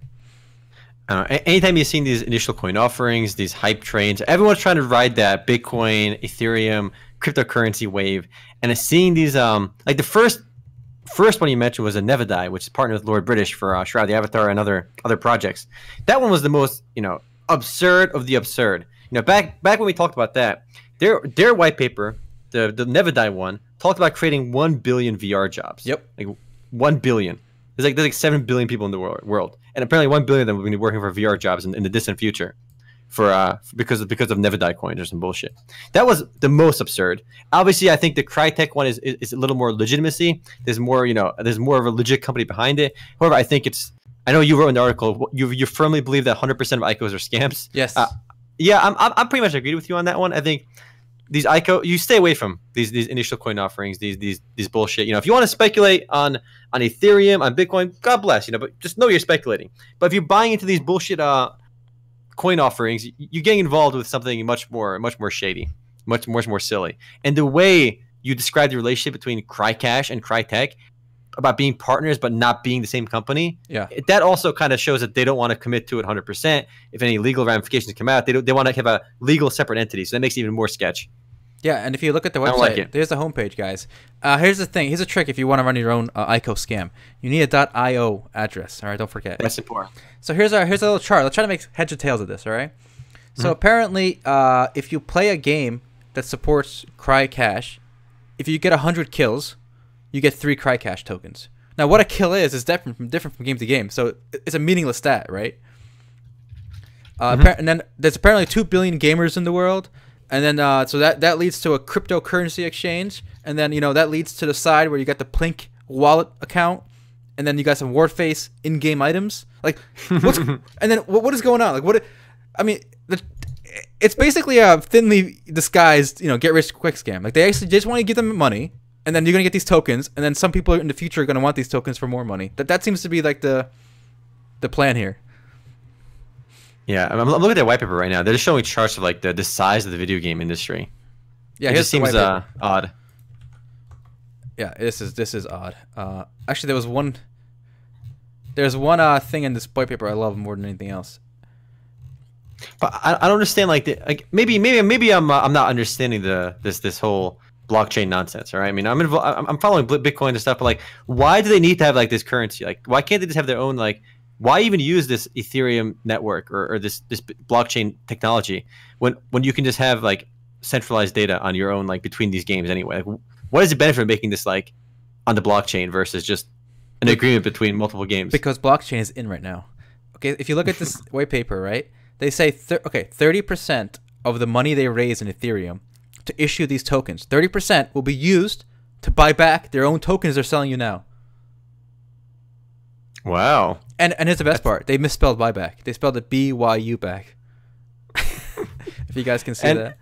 Anytime you've seen these initial coin offerings, these hype trains, everyone's trying to ride that Bitcoin, Ethereum, cryptocurrency wave, and seeing these like the first one you mentioned was a Never Die, which is partnered with Lord British for Shroud the Avatar and other projects. That one was the most absurd of the absurd. Back when we talked about that, their white paper, the Never Die one, talked about creating 1 billion VR jobs. Yep, like 1 billion. There's like 7 billion people in the world, and apparently 1 billion of them will be working for VR jobs in the distant future, because of Never Die coins or some bullshit. That was the most absurd. Obviously, I think the Crytek one is a little more legitimacy. There's more of a legit company behind it. However, I think I know you wrote in the article. You firmly believe that 100% of ICOs are scams. Yes. Yeah, I'm pretty much agreed with you on that one. I think these ICO, you stay away from these initial coin offerings, these bullshit. If you want to speculate on Ethereum, on Bitcoin, God bless, but just know you're speculating. But if you're buying into these bullshit coin offerings, you're getting involved with something much more shady, much more silly. And the way you describe the relationship between Crycash and Crytek about being partners but not being the same company, that also kind of shows that they don't want to commit to it 100%. If any legal ramifications come out, they want to have a legal separate entity, so that makes it even more sketch. Yeah, and if you look at the website, there's the homepage, guys. Here's the thing. Here's a trick if you want to run your own ICO scam. You need a .io address, all right? Don't forget. That's important. So here's a little chart. Let's try to make heads or tails of this, all right? So apparently, if you play a game that supports Crycash, if you get 100 kills, you get 3 Crycash tokens. Now, what a kill is different from game to game, so it's a meaningless stat, right? And then there's apparently 2 billion gamers in the world. And then, so that leads to a cryptocurrency exchange, and then that leads to the side where you got the Plink wallet account, and then you got some Warface in-game items. Like, and then what is going on? Like, it's basically a thinly disguised, get-rich-quick scam. Like, they actually just want to give them money, and then you're gonna get these tokens, and then some people in the future are gonna want these tokens for more money. That seems to be like the plan here. Yeah, I'm looking at their white paper right now. They're just showing charts of like the size of the video game industry. Yeah, it just seems odd. Yeah, this is odd. Actually, there's one thing in this white paper I love more than anything else. But I don't understand like maybe I'm not understanding this whole blockchain nonsense. All right, I mean I'm following Bitcoin and stuff, but like why do they need to have like this currency? Like why can't they just have their own like? Why even use this Ethereum network or this blockchain technology when you can just have like centralized data on your own like between these games anyway? Like, what is the benefit of making this like on the blockchain versus just an agreement between multiple games? Because blockchain is in right now. Okay, if you look at this white paper, right, they say 30% of the money they raise in Ethereum to issue these tokens, 30% will be used to buy back their own tokens they're selling you now. Wow. And here's the best part. They misspelled buyback. They spelled it BYU back. If you guys can see that.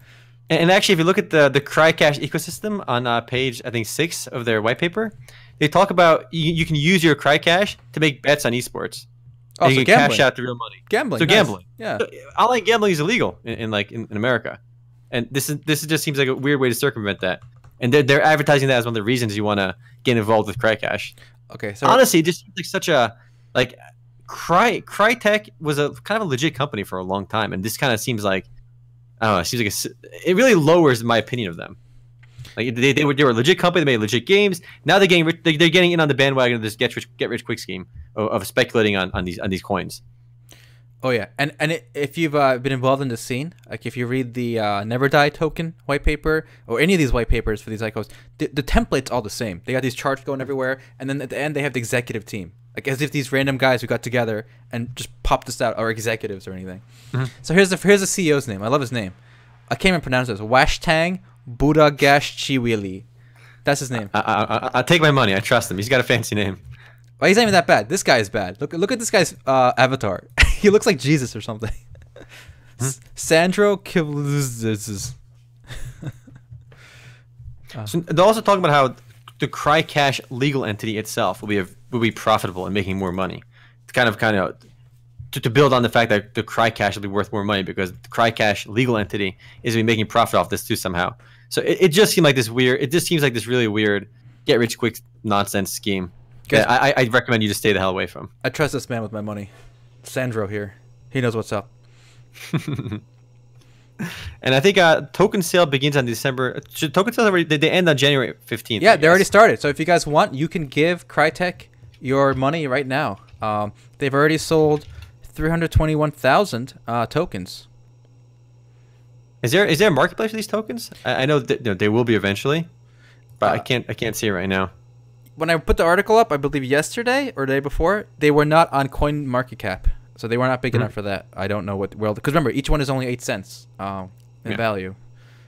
And actually, if you look at the Crycash ecosystem on page, I think 6 of their white paper, they talk about you can use your Crycash to make bets on esports. Oh, and so you can gambling. cash out the real money. Gambling. So nice. gambling. Yeah. So, online gambling is illegal in America. And this just seems like a weird way to circumvent that. And they're advertising that as one of the reasons you want to get involved with Crycash. Okay, so honestly, it just seems like such a like Crytek was a kind of a legit company for a long time, and this kind of seems like I don't know. It seems like it really lowers my opinion of them. Like they were a legit company, they made legit games. Now they're getting in on the bandwagon of this get rich quick scheme of speculating on these coins. Oh yeah, and if you've been involved in the scene, like if you read the Never Die token white paper or any of these white papers for these ICOs, the template's all the same. They got these charts going everywhere, and then at the end they have the executive team, like as if these random guys who got together and just popped this out are executives or anything. Mm-hmm. So here's the CEO's name. I love his name. I can't even pronounce this. Washtang Budagash. That's his name. I take my money. I trust him. He's got a fancy name. Well, he's not even that bad. This guy is bad. Look at this guy's avatar. He looks like Jesus or something. Sandro Kivluzes. So they're also talking about how the Crycash legal entity itself will be profitable and making more money. Kind of to build on the fact that the Crycash will be worth more money because the Crycash legal entity is going to be making profit off this too somehow. So it just seemed like this weird. It just seems like this really weird get rich quick nonsense scheme. Yeah, I recommend you just stay the hell away from. I trust this man with my money. Sandro here. He knows what's up. And I think token sale begins on December. Token sales they end on January 15th. Yeah, they already started. So if you guys want, you can give Crytek your money right now. They've already sold 321,000 tokens. Is there a marketplace for these tokens? I know that they will be eventually, but I can't see it right now. When I put the article up, I believe yesterday or the day before, they were not on CoinMarketCap, so they were not big enough for that. I don't know what world, because remember, each one is only 8 cents in value,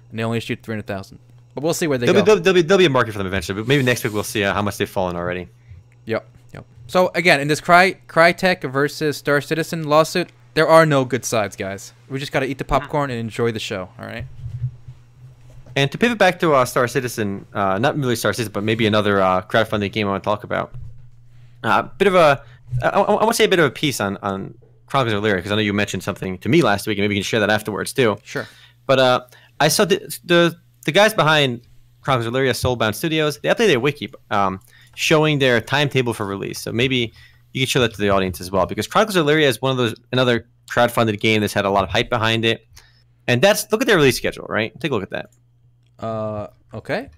and they only issued 300,000. But we'll see where they go. There'll be a market for them eventually, but maybe next week we'll see how much they've fallen already. Yep. So again, in this Crytek versus Star Citizen lawsuit, there are no good sides, guys. We just gotta eat the popcorn and enjoy the show. All right. And to pivot back to Star Citizen, not really Star Citizen, but maybe another crowdfunding game I want to talk about. I want to say a bit of a piece on Chronicles of Elyria, because I know you mentioned something to me last week, and maybe you can share that afterwards too. Sure. But I saw the guys behind Chronicles of Elyria, Soulbound Studios, they updated their wiki showing their timetable for release. So maybe you can show that to the audience as well, because Chronicles of Elyria is another crowdfunded game that's had a lot of hype behind it. And look at their release schedule, right? Take a look at that. Okay.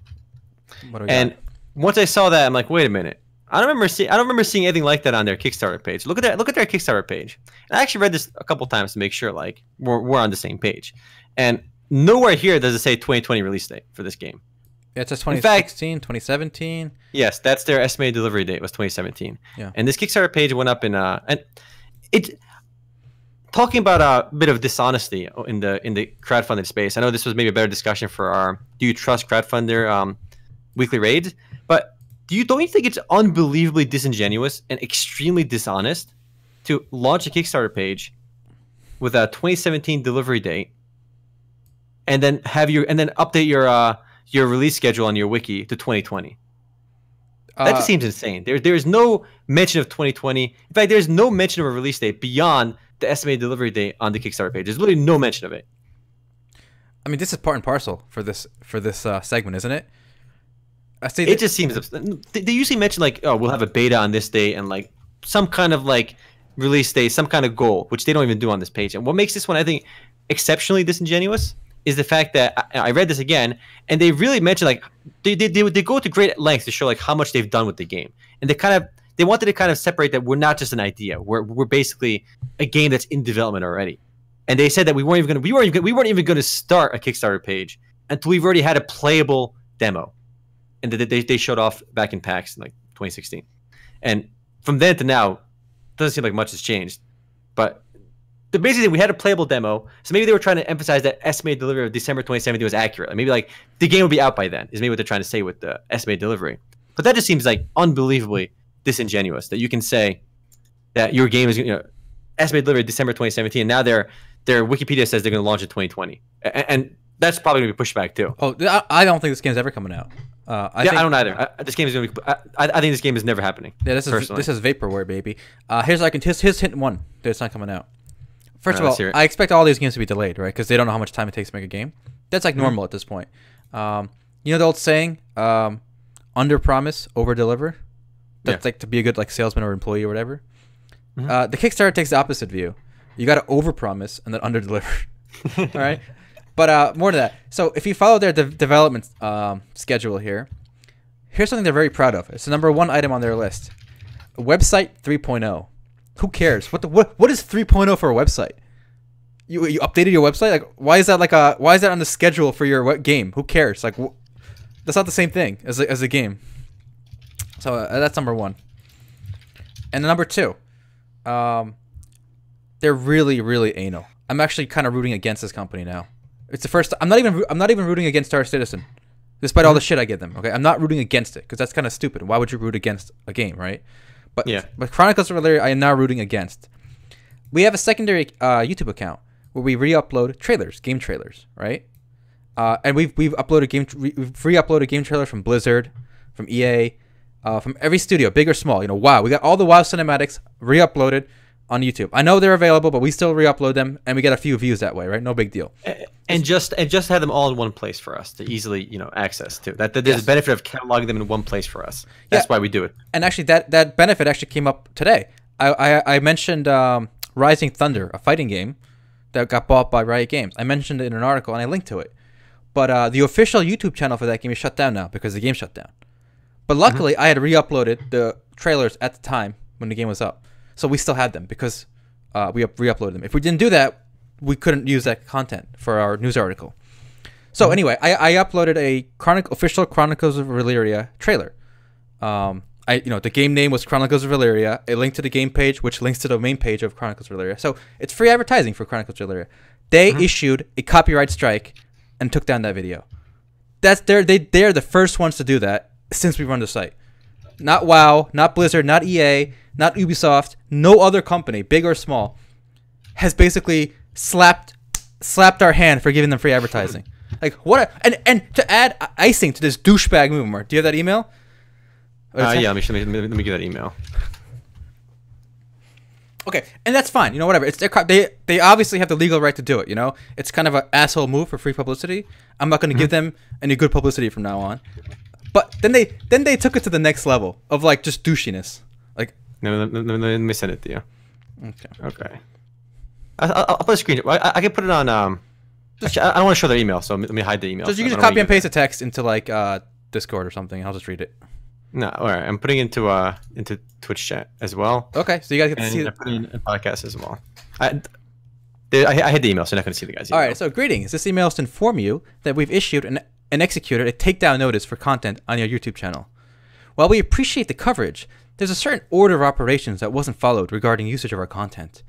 What do we and got? Once I saw that, I'm like, wait a minute. I don't remember seeing anything like that on their Kickstarter page. Look at their Kickstarter page. And I actually read this a couple times to make sure like we're on the same page. And nowhere here does it say 2020 release date for this game. Yeah, it says 2016, 2017. Yes, that's their estimated delivery date was 2017. Yeah. And this Kickstarter page went up in and it talking about a bit of dishonesty in the crowdfunded space. I know this was maybe a better discussion for our Do You Trust Crowdfunder weekly raids, but don't you think it's unbelievably disingenuous and extremely dishonest to launch a Kickstarter page with a 2017 delivery date and then update your release schedule on your wiki to 2020? That just seems insane. There's no mention of 2020. In fact, there's no mention of a release date beyond the estimated delivery date on the Kickstarter page. There's literally no mention of it. I mean, this is part and parcel for this segment, isn't it? I say it just seems they usually mention like, oh, we'll have a beta on this day and like some kind of like release date, some kind of goal, which they don't even do on this page. And what makes this one, I think, exceptionally disingenuous is the fact that I read this again, and they really mention like they go to great lengths to show like how much they've done with the game, and they wanted to kind of separate that we're not just an idea, we're basically a game that's in development already. And they said that we weren't even going to start a Kickstarter page until we've already had a playable demo, and they showed off back in PAX in like 2016, and from then to now, doesn't seem like much has changed, but. Basically, we had a playable demo, so maybe they were trying to emphasize that estimated delivery of December 2017 was accurate. Like maybe like the game would be out by then, is maybe what they're trying to say with the estimated delivery. But that just seems like unbelievably disingenuous that you can say that your game is estimated delivery December 2017, and now their Wikipedia says they're going to launch in 2020, and that's probably going to be pushed back too. Oh, I don't think this game's ever coming out. I don't either. This game is going to be. I think this game is never happening. Yeah, this is vaporware, baby. Here's hint one that it's not coming out. First of all, I expect all these games to be delayed, right? Because they don't know how much time it takes to make a game. That's like normal at this point. You know the old saying, under promise, over deliver? That's like to be a good like salesman or employee or whatever. The Kickstarter takes the opposite view. You got to over promise and then under deliver. All right? But more to that. So if you follow their development schedule here, here's something they're very proud of. It's the #1 item on their list. Website 3.0. Who cares? What is 3.0 for a website? You updated your website? Like why is that on the schedule for your game? Who cares? Like that's not the same thing as a game. So that's #1. And #2, they're really anal. I'm actually kind of rooting against this company now. It's the first. I'm not even rooting against Star Citizen, despite all the shit I give them. Okay, I'm not rooting against it because that's kind of stupid. Why would you root against a game, right? But Chronicles of Elyria, I am now rooting against. We have a secondary YouTube account where we re-upload trailers, game trailers, right? And we've re-uploaded game trailers from Blizzard, from EA, from every studio, big or small. WoW. We got all the WoW cinematics re-uploaded on YouTube. I know they're available, but we still re-upload them, and we get a few views that way, right? No big deal. And just have them all in one place for us to easily access to. That there's a benefit of cataloging them in one place for us. That's why we do it. And actually, that benefit actually came up today. I mentioned Rising Thunder, a fighting game that got bought by Riot Games. I mentioned it in an article, and I linked to it. But the official YouTube channel for that game is shut down now because the game shut down. But luckily, I had re-uploaded the trailers at the time when the game was up. So we still had them because we re-uploaded them. If we didn't do that, we couldn't use that content for our news article. So anyway, I uploaded a official Chronicles of Elyria trailer. The game name was Chronicles of Elyria. A link to the game page, which links to the main page of Chronicles of Elyria. So it's free advertising for Chronicles of Elyria. They issued a copyright strike and took down that video. They're the first ones to do that since we run the site. Not WoW, not Blizzard, not EA, not Ubisoft. No other company, big or small, has basically slapped our hand for giving them free advertising. Like what? And to add icing to this douchebag movement, do you have that email? Yeah, let me get that email. Okay, and that's fine. Whatever. It's they obviously have the legal right to do it. It's kind of an asshole move for free publicity. I'm not going to give them any good publicity from now on. But then they took it to the next level of like just douchiness. Like let me send it to you. Okay. I'll put a screen. I can put it on. Actually, I don't want to show their email, so let me hide the email. So you can just copy and paste the text into like Discord or something. I'll just read it. No, all right. I'm putting it into Twitch chat as well. Okay, so you guys get to see it. I'm putting it in podcast as well. I had the email, so you're not going to see the guys' email. All right, so greetings. This email is to inform you that we've issued and executed a takedown notice for content on your YouTube channel. While we appreciate the coverage, there's a certain order of operations that wasn't followed regarding usage of our content.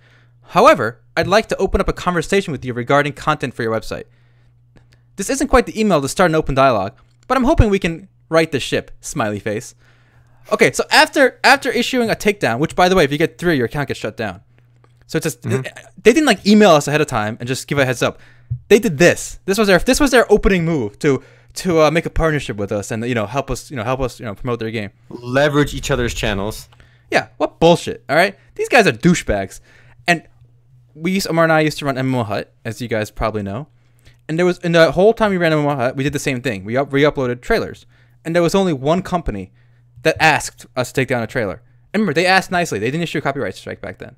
However, I'd like to open up a conversation with you regarding content for your website. This isn't quite the email to start an open dialogue, but I'm hoping we can right the ship, smiley face. Okay, so after issuing a takedown, which by the way, if you get 3, your account gets shut down. So it's just, they didn't like email us ahead of time and just give a heads up. They did this. This was their opening move to make a partnership with us and help us promote their game. Leverage each other's channels. Yeah, what bullshit. All right, these guys are douchebags. And Omar and I used to run MMO Hut, as you guys probably know. And in the whole time we ran MMO Hut, we did the same thing. We re-uploaded trailers. and there was only one company that asked us to take down a trailer. And remember, they asked nicely. They didn't issue a copyright strike back then.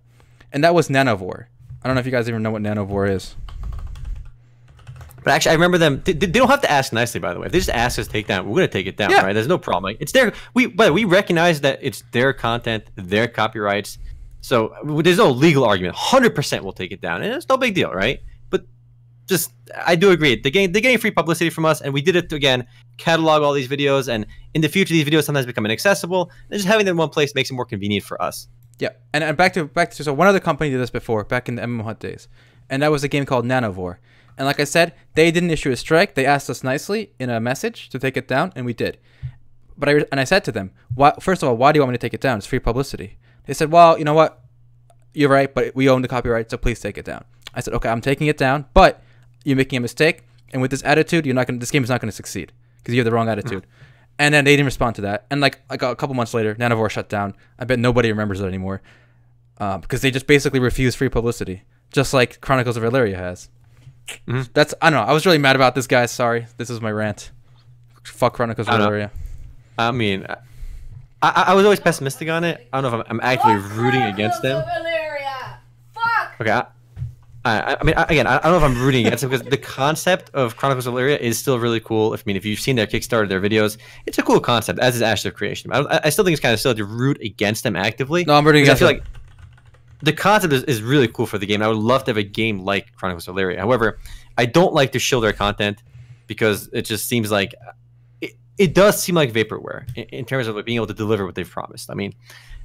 And that was Nanovore. I don't know if you guys even know what Nanovore is. But actually, I remember them. They don't have to ask nicely, by the way. If they just ask us to take down, we're going to take it down, right? There's no problem. Like, it's their. But we recognize that it's their content, their copyrights. So there's no legal argument. 100% we'll take it down, and it's no big deal, right? But just, I do agree. They're getting free publicity from us, and we did it to, again, catalog all these videos. And in the future, these videos sometimes become inaccessible. And just having them in one place makes it more convenient for us. Yeah, and back to so one other company did this before, back in the MMO Hunt days, and that was a game called Nanovore. And like I said, they didn't issue a strike. They asked us nicely in a message to take it down, and we did. But I said to them, first of all, why do you want me to take it down? It's free publicity. They said, well, you know what? You're right, but we own the copyright, so please take it down. I said, okay, I'm taking it down, but you're making a mistake, and with this attitude, this game is not going to succeed because you have the wrong attitude. And then they didn't respond to that. And like a couple months later, Nanovore shut down. I bet nobody remembers it anymore because they just basically refused free publicity, just like Chronicles of Elyria has. That's, I don't know. I was really mad about this, guys. Sorry. This is my rant. Fuck Chronicles of Elyria. I mean, I was always pessimistic on it. I don't know if I'm actually rooting against them. Fuck! Okay. I mean, again, I don't know if I'm rooting against it because the concept of Chronicles of Elyria is still really cool. If you've seen their Kickstarter, their videos, it's a cool concept, as is Ashes of Creation. I still think it's kind of silly to root against them actively. No, I'm rooting against them. I feel like the concept is really cool for the game. I would love to have a game like Chronicles of Elyria. However, I don't like to shill their content because it just seems like it does seem like vaporware in terms of being able to deliver what they've promised. I mean,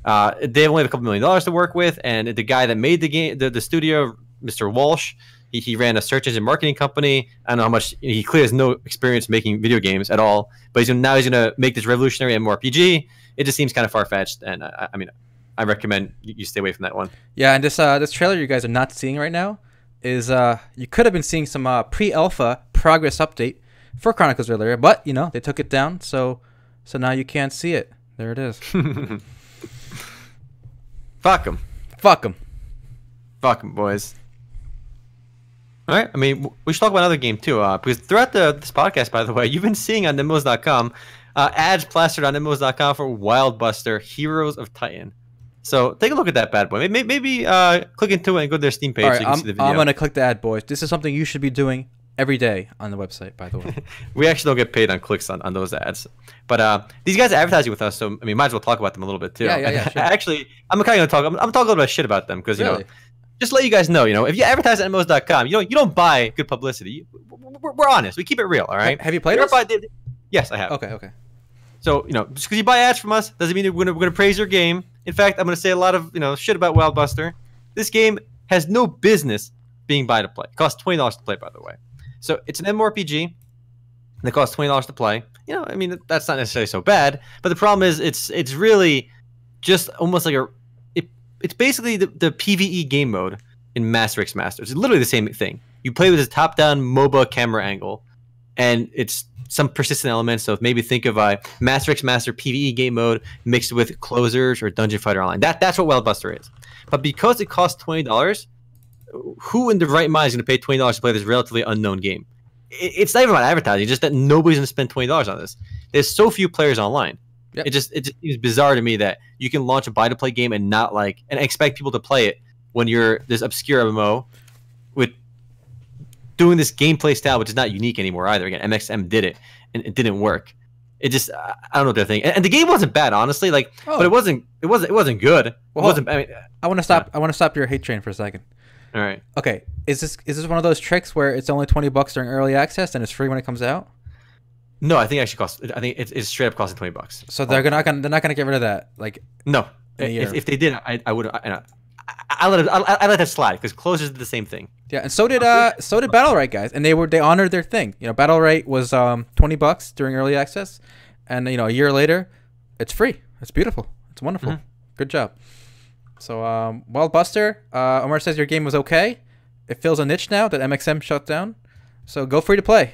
they only have a couple $1 million to work with, and the guy that made the game, the studio, Mr. Walsh, he ran a search engine marketing company. I don't know how much he clearly has no experience making video games at all, but now he's gonna make this revolutionary MMORPG. It just seems kind of far fetched, and I mean, I recommend you stay away from that one. Yeah, and this trailer you guys are not seeing right now is you could have been seeing some pre-alpha progress update for Chronicles earlier, but you know they took it down, so now you can't see it. There it is. Fuck them. Fuck them. Fuck them, boys. All right. I mean, we should talk about another game too, because throughout this podcast, by the way, you've been seeing on MMOs.com ads plastered on MMOs.com for Wildbuster Heroes of Titan. So take a look at that bad boy. Maybe click into it and go to their Steam page. All right, so you can see the video. I'm gonna click the ad, boys. This is something you should be doing every day on the website, by the way. We actually don't get paid on clicks on those ads, but these guys are advertising with us, so I mean, might as well talk about them a little bit too. Yeah. Sure. Actually, I'm kind of gonna talk. I'm talking a little bit of shit about them because you know, just let you guys know, if you advertise at MMOs.com, you don't buy good publicity. We're honest. We keep it real. All right. Have you played us? Yes, I have. Okay. So just because you buy ads from us doesn't mean we're gonna praise your game. In fact, I'm gonna say a lot of shit about Wildbuster. This game has no business being buy to play. It costs $20 to play, by the way. So it's an MMORPG that costs $20 to play. I mean, that's not necessarily so bad. But the problem is, it's really just almost like it's basically the PvE game mode in Master X Masters. It's literally the same thing. You play with this top-down MOBA camera angle, and it's some persistent elements. So maybe think of a Master X Master PvE game mode mixed with Closers or Dungeon Fighter Online. That's what Wildbuster is. But because it costs $20, who in the right mind is going to pay $20 to play this relatively unknown game? It's not even about advertising. It's just that nobody's going to spend $20 on this. There's so few players online. Yep. It just seems bizarre to me that you can launch a buy-to-play game and not and expect people to play it when you're this obscure MMO with doing this gameplay style, which is not unique anymore either. Again, MXM did it, and it didn't work. It just I don't know what they're thinking. And the game wasn't bad, honestly. But it wasn't good. Well, it wasn't. I mean, I want to stop. I want to stop your hate train for a second. All right. Okay. Is this one of those tricks where it's only $20 during early access and it's free when it comes out? No, I think it actually costs. I think it's straight up costing $20. So they're not gonna get rid of that. No. If they did, I would. I let that slide because Closers did the same thing. Yeah, and so did Battle.Right, guys, and they honored their thing. Battle.Right was $20 during early access, and a year later, it's free. It's beautiful. It's wonderful. Good job. So Wildbuster, Omar says your game was okay. It fills a niche now that MXM shut down. So go free to play.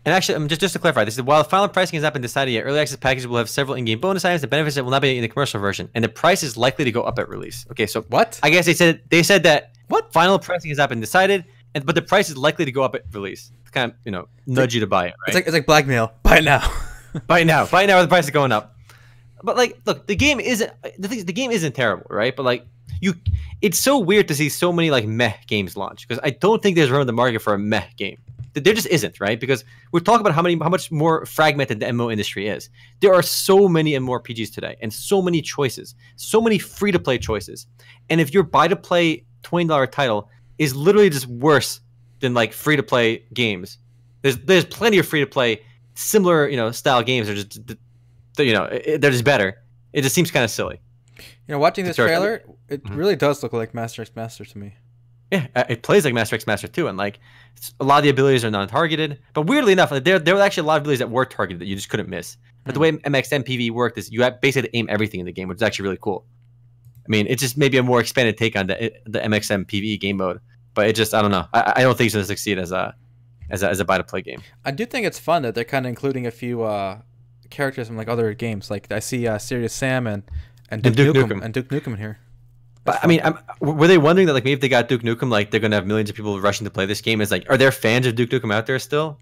And actually, just to clarify, this is while the final pricing has not been decided yet, early access packages will have several in-game bonus items. The benefits that will not be in the commercial version, and the price is likely to go up at release. Okay, so what? I guess they said that final pricing has not been decided, but the price is likely to go up at release. To kind of nudge you to buy it. Right? It's like blackmail. Buy it now. Buy now, the price is going up. But like, look, the game isn't terrible, right? But like, it's so weird to see so many like meh games launch because I don't think there's room in the market for a meh game. There just isn't, right? Because we're talking about how much more fragmented the MMO industry is. There are so many MMORPGs today, and so many choices, so many free-to-play choices. And if your buy-to-play $20 title is literally just worse than like free-to-play games, there's plenty of free-to-play similar style games. Are just they're just better. It just seems kind of silly. Watching this trailer, it really does look like Master X Master to me. Yeah, it plays like Master X Master 2, and like a lot of the abilities are non-targeted. But weirdly enough, there were actually a lot of abilities that were targeted that you just couldn't miss. But the way MXM PvE worked is you had basically to aim everything in the game, which is actually really cool. I mean, it's just maybe a more expanded take on the MXM PvE game mode. But it just, I don't know. I don't think it's going to succeed as a buy-to-play game. I do think it's fun that they're kind of including a few characters from like other games. Like I see Serious Sam and Duke Nukem in here. But I mean, were they wondering that like maybe if they got Duke Nukem, like they're gonna have millions of people rushing to play this game? Is like, are there fans of Duke Nukem out there still?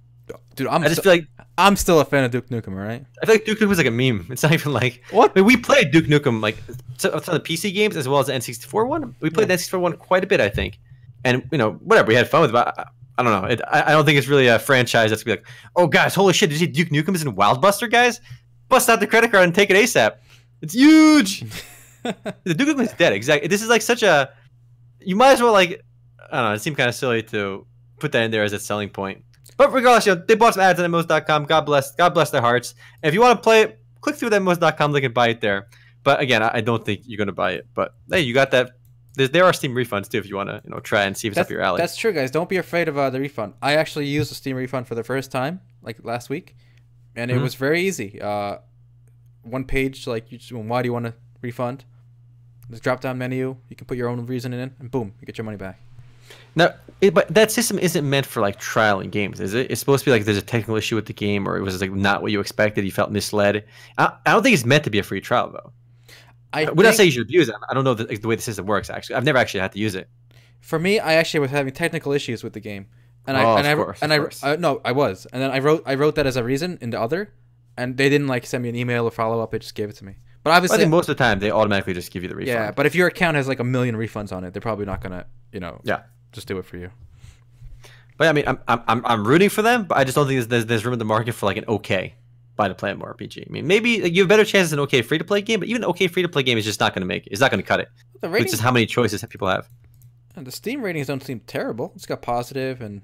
Dude, I just feel like I'm still a fan of Duke Nukem, right? I feel like Duke Nukem was like a meme. It's not even like what? I mean, we played Duke Nukem like some of the PC games as well as the N64 one. We played the N64 one quite a bit, I think, and whatever, we had fun with it. But I don't know. I don't think it's really a franchise that's gonna be like, oh guys, holy shit, did you see Duke Nukem is in Wildbuster, guys? Bust out the credit card and take it ASAP. It's huge. The Duke Nukem is dead. Exactly. This is like such a. You might as well like. I don't know. It seemed kind of silly to put that in there as a selling point. But regardless, they bought some ads on MMOs.com. God bless their hearts. And if you want to play it, click through the MMOs.com link and buy it there. But again, I don't think you're gonna buy it. But hey, you got that. There are Steam refunds too if you want to try and see if it's up your alley. That's true, guys. Don't be afraid of the refund. I actually used a Steam refund for the first time, like last week, and it was very easy. One page, like why do you want to refund? There's a drop-down menu. You can put your own reason in, and boom, you get your money back. Now, but that system isn't meant for like trialing games, is it? It's supposed to be like there's a technical issue with the game, or it was like not what you expected. You felt misled. I don't think it's meant to be a free trial, though. We're not saying you should use it. I don't know the way the system works. Actually, I've never actually had to use it. For me, I actually was having technical issues with the game, and I was, and then I wrote that as a reason in the other, and they didn't like send me an email or follow up. It just gave it to me. But obviously, I think most of the time they automatically just give you the refund. Yeah, but if your account has like a million refunds on it, they're probably not gonna, just do it for you. But I mean, I'm rooting for them, but I just don't think there's room in the market for like an okay buy-to-play MMORPG. I mean, maybe you have better chances an okay free-to-play game, but even an okay free-to-play game is just not going to make it. It's not going to cut it. The ratings, which is how many choices people have. And the Steam ratings don't seem terrible. It's got positive and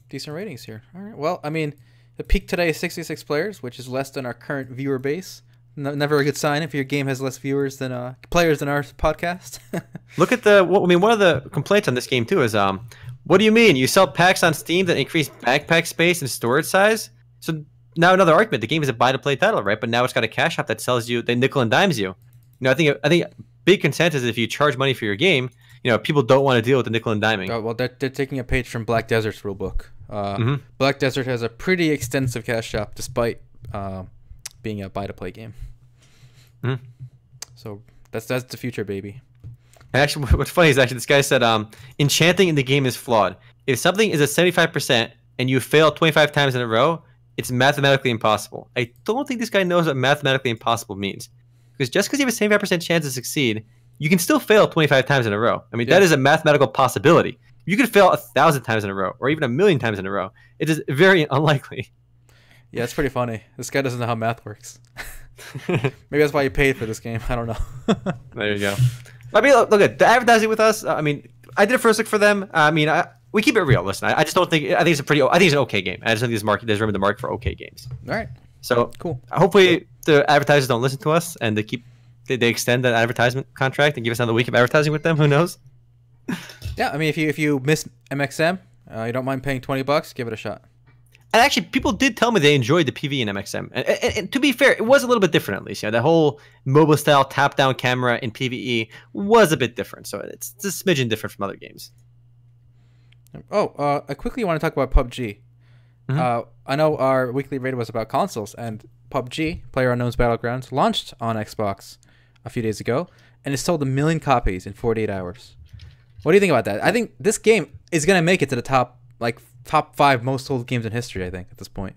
decent ratings here. All right. Well, I mean, the peak today is 66 players, which is less than our current viewer base. Never a good sign if your game has less viewers than players than our podcast. Look at one of the complaints on this game too is what do you mean you sell packs on Steam that increase backpack space and storage size? So now another argument, the game is a buy to play title, right? But now it's got a cash shop that sells you, they nickel and dimes you. I think big consensus is if you charge money for your game, people don't want to deal with the nickel and diming. Oh, well, they're taking a page from Black Desert's rulebook. Black Desert has a pretty extensive cash shop despite being a buy-to-play game. So that's the future, baby. And actually, what's funny is actually this guy said enchanting in the game is flawed. If something is at 75% and you fail 25 times in a row, it's mathematically impossible. I don't think this guy knows what mathematically impossible means. Because just because you have a 75% chance to succeed, you can still fail 25 times in a row. I mean, that is a mathematical possibility. You could fail 1,000 times in a row, or even 1,000,000 times in a row. It is very unlikely. Yeah, it's pretty funny. This guy doesn't know how math works. Maybe that's why he paid for this game. I don't know. There you go. I mean, look at the advertising with us. I mean, I did a first look for them. I mean, we keep it real. Listen, I just don't think. I think it's an okay game. I just think there's room in the market for okay games. All right. So cool. Hopefully the advertisers don't listen to us and they extend that advertisement contract and give us another week of advertising with them. Who knows? Yeah, I mean, if you miss MXM, you don't mind paying $20, give it a shot. And actually, people did tell me they enjoyed the PvE in MXM. And to be fair, it was a little bit different at least. The whole mobile style tap down camera in PvE was a bit different. So it's a smidgen different from other games. Oh, I quickly want to talk about PUBG. I know our weekly raid was about consoles, and PUBG, PlayerUnknown's Battlegrounds, launched on Xbox a few days ago, and it sold 1 million copies in 48 hours. What do you think about that? I think this game is going to make it to the top 5 most sold games in history, I think, at this point.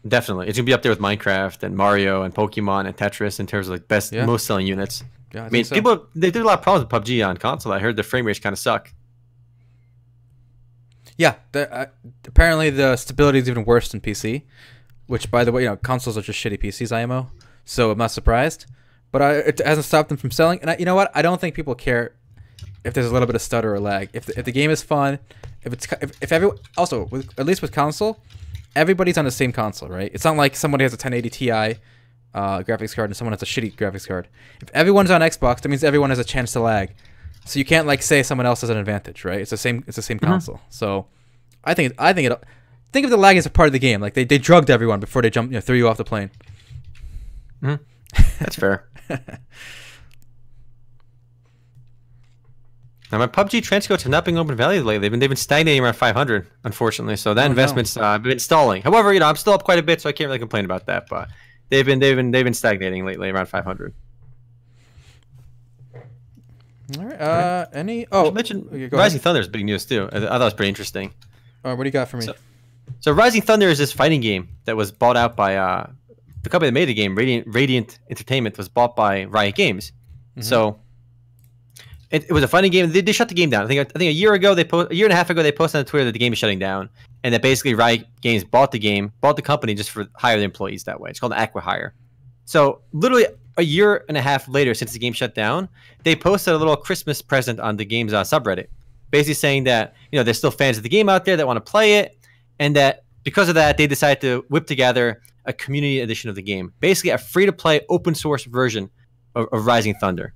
Definitely, it's gonna be up there with Minecraft and Mario and Pokemon and Tetris in terms of like most selling units. Yeah, I mean, so. people they did a lot of problems with PUBG on console. I heard the frame rates kind of suck. Yeah, apparently the stability is even worse than PC, which, by the way, consoles are just shitty PCs, IMO, so I'm not surprised. But it hasn't stopped them from selling. And you know what? I don't think people care if there's a little bit of stutter or lag. If the game is fun, if everyone also at least with console, everybody's on the same console, right? It's not like somebody has a 1080 Ti graphics card and someone has a shitty graphics card. If everyone's on Xbox, that means everyone has a chance to lag. So you can't like say someone else has an advantage, right? It's the same console. So I think think of the lag as a part of the game. Like they drugged everyone before they threw you off the plane. That's fair. Now my PUBG transcodes have not been open value lately. They've been stagnating around 500, unfortunately. So that investment's been stalling. However, I'm still up quite a bit, so I can't really complain about that. But they've been stagnating lately around 500. All right. You mentioned Rising Thunder is big news too. I thought it was pretty interesting. What do you got for me? So Rising Thunder is this fighting game that was bought out by the company that made the game, Radiant Entertainment, was bought by Riot Games. So it was a fighting game. They shut the game down. I think a year and a half ago, they posted on Twitter that the game is shutting down, and that basically Riot Games bought the company just for hire the employees that way. It's called acqui-hire. So literally a year and a half later, since the game shut down, they posted a little Christmas present on the game's subreddit, basically saying that there's still fans of the game out there that want to play it, and that because of that, they decided to whip together a community edition of the game, basically a free-to-play open source version of Rising Thunder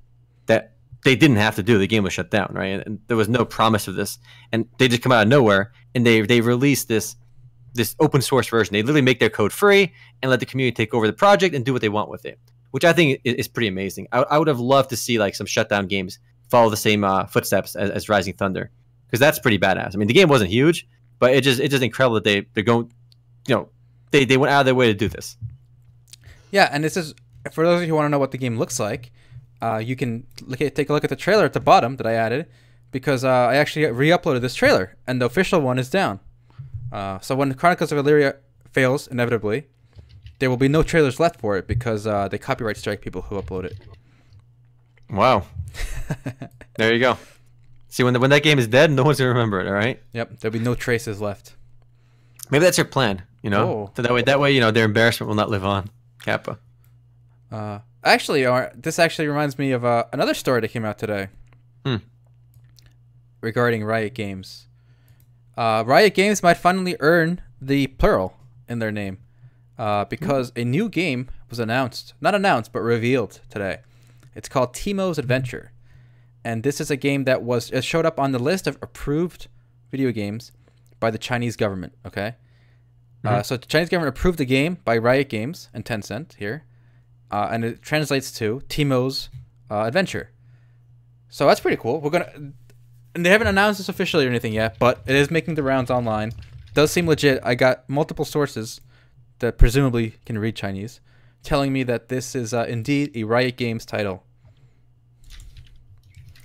that they didn't have to do. The game was shut down, right? And there was no promise of this, and they just come out of nowhere and they released this open source version. They literally make their code free and let the community take over the project and do what they want with it, which I think is pretty amazing. I would have loved to see like some shutdown games follow the same footsteps as Rising Thunder, because that's pretty badass. I mean, the game wasn't huge, but it's just incredible that they're going, they went out of their way to do this. Yeah, and this is for those of you who want to know what the game looks like. You can take a look at the trailer at the bottom that I added, because I actually re-uploaded this trailer, and the official one is down. So when Chronicles of Elyria fails, inevitably, there will be no trailers left for it because they copyright strike people who upload it. Wow. There you go. See, when that game is dead, no one's going to remember it, all right? Yep, there'll be no traces left. Maybe that's your plan, So that way, their embarrassment will not live on. Kappa. Actually, this actually reminds me of another story that came out today regarding Riot Games. Riot Games might finally earn the plural in their name because a new game was not but revealed today. It's called Teemo's Adventure, and this is a game that it showed up on the list of approved video games by the Chinese government. Okay, so the Chinese government approved the game by Riot Games and Tencent here. And it translates to Teemo's Adventure. So that's pretty cool. And they haven't announced this officially or anything yet, but it is making the rounds online. It does seem legit. I got multiple sources that presumably can read Chinese telling me that this is indeed a Riot Games title.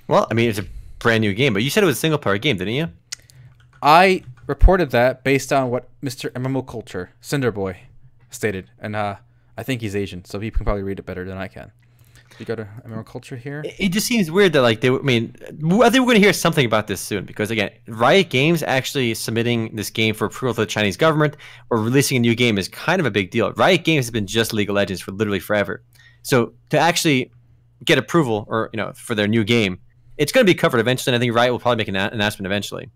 Well, I mean, it's a brand new game, but you said it was a single-player game, didn't you? I reported that based on what Mr. MMO Culture, Cinderboy, stated, and I think he's Asian, so he can probably read it better than I can. You go to MMO Culture here. It just seems weird that I think we're going to hear something about this soon, because again, Riot Games actually submitting this game for approval to the Chinese government or releasing a new game is kind of a big deal. Riot Games has been just League of Legends for literally forever, so to actually get approval or for their new game, it's going to be covered eventually. And I think Riot will probably make an announcement eventually.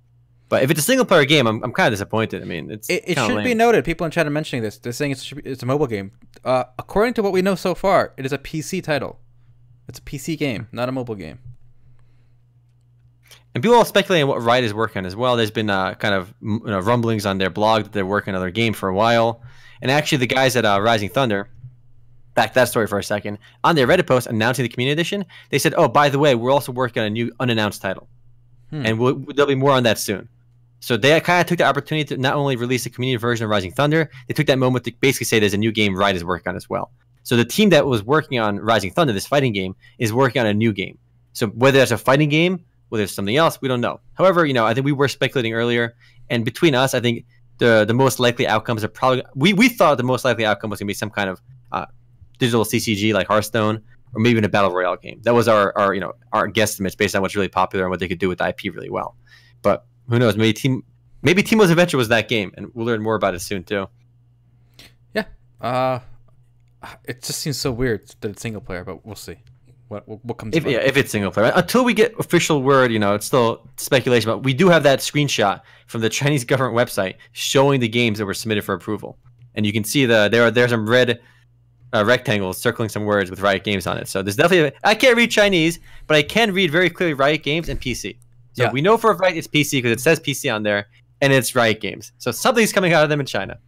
But if it's a single-player game, I'm kind of disappointed. I mean, it should lame. Be noted. People in chat are mentioning this. They're saying it's a mobile game. According to what we know so far, it is a PC title. It's a PC game, not a mobile game. And people are speculating what Riot is working on as well. There's been kind of rumblings on their blog that they're working on another game for a while. And actually, the guys at Rising Thunder, back that story for a second, on their Reddit post announcing the Community Edition, they said, "Oh, by the way, we're also working on a new unannounced title, and there'll be more on that soon." So they kind of took the opportunity to not only release a community version of Rising Thunder, they took that moment to basically say there's a new game Riot is working on as well. So the team that was working on Rising Thunder, this fighting game, is working on a new game. So whether that's a fighting game, whether it's something else, we don't know. However, I think we were speculating earlier, and between us, I think the most likely outcomes are probably we thought the most likely outcome was gonna be some kind of digital CCG like Hearthstone, or maybe even a battle royale game. That was our guesstimates based on what's really popular and what they could do with the IP really well. But who knows? Maybe Teemo's Adventure was that game, and we'll learn more about it soon too. Yeah. It just seems so weird that it's single player, but we'll see what comes. If it's single player, until we get official word, it's still speculation. But we do have that screenshot from the Chinese government website showing the games that were submitted for approval, and you can see there's some red rectangles circling some words with Riot Games on it. So there's definitely I can't read Chinese, but I can read very clearly Riot Games and PC. So we know for a fact it's PC because it says PC on there, and it's Riot Games. So something's coming out of them in China.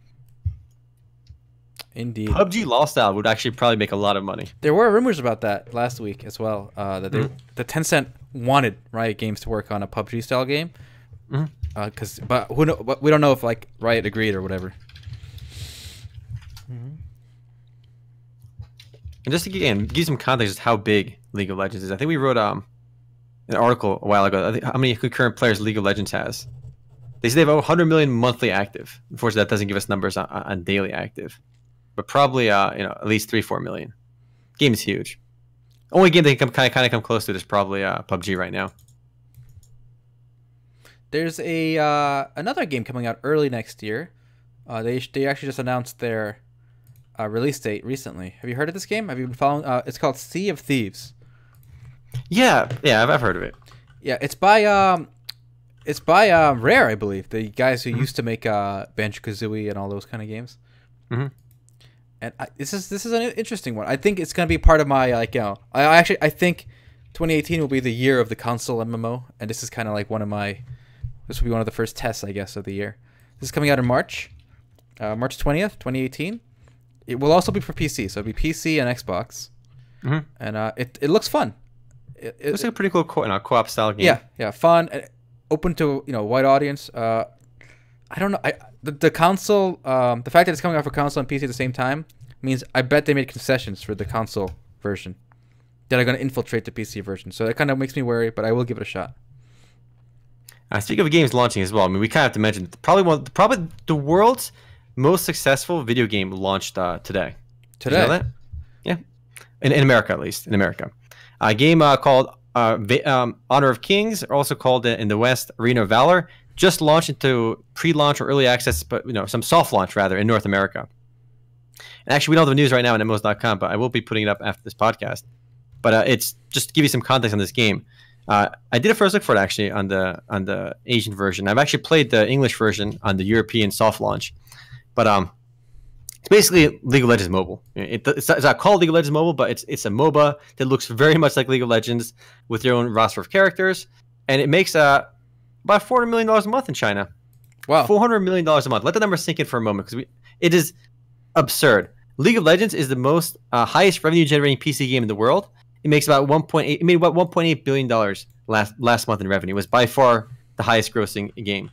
Indeed. PUBG Lifestyle would actually probably make a lot of money. There were rumors about that last week as well. That the Tencent wanted Riot Games to work on a PUBG style game. But we don't know if like Riot agreed or whatever. And just to give you some context, how big League of Legends is. I think we wrote an article a while ago. I think how many concurrent players League of Legends has. They say they have over 100 million monthly active. Unfortunately, that doesn't give us numbers on daily active. But probably at least 3-4 million. Game is huge. Only game they can kind of come close to it is probably PUBG right now. There's another game coming out early next year. They actually just announced their release date recently. Have you heard of this game? Have you been following? It's called Sea of Thieves. Yeah, I've heard of it. Yeah, it's by Rare, I believe, the guys who used to make Banjo-Kazooie and all those kind of games. And this is an interesting one. I think it's gonna be part of my I think 2018 will be the year of the console MMO, and this is kind of like this will be one of the first tests, I guess, of the year. This is coming out in March 20th, 2018. It will also be for PC, so it'll be PC and Xbox, and it looks fun. It looks like a pretty cool co-op style game. Yeah, fun, open to wide audience. I don't know. The console, the fact that it's coming out for console and PC at the same time means I bet they made concessions for the console version that are going to infiltrate the PC version. So that kind of makes me worry, but I will give it a shot. Speaking of games launching as well, I mean, we kind of have to mention probably the world's most successful video game launched today. Did you know that? Yeah, in America at least. In America, a game called Honor of Kings, or also called in the West Arena of Valor, just launched into pre-launch or early access, but some soft launch rather in North America. And actually, we don't have the news right now on MMOs.com, but I will be putting it up after this podcast. But it's just to give you some context on this game. I did a first look for it actually on the Asian version. I've actually played the English version on the European soft launch, but it's basically League of Legends mobile. It's not called League of Legends mobile, but it's a MOBA that looks very much like League of Legends with your own roster of characters, and it makes about $400 million a month in China. Wow, $400 million a month. Let the number sink in for a moment, because it is absurd. League of Legends is the most highest revenue generating PC game in the world. It makes about $1.8 billion last month in revenue. It was by far the highest grossing game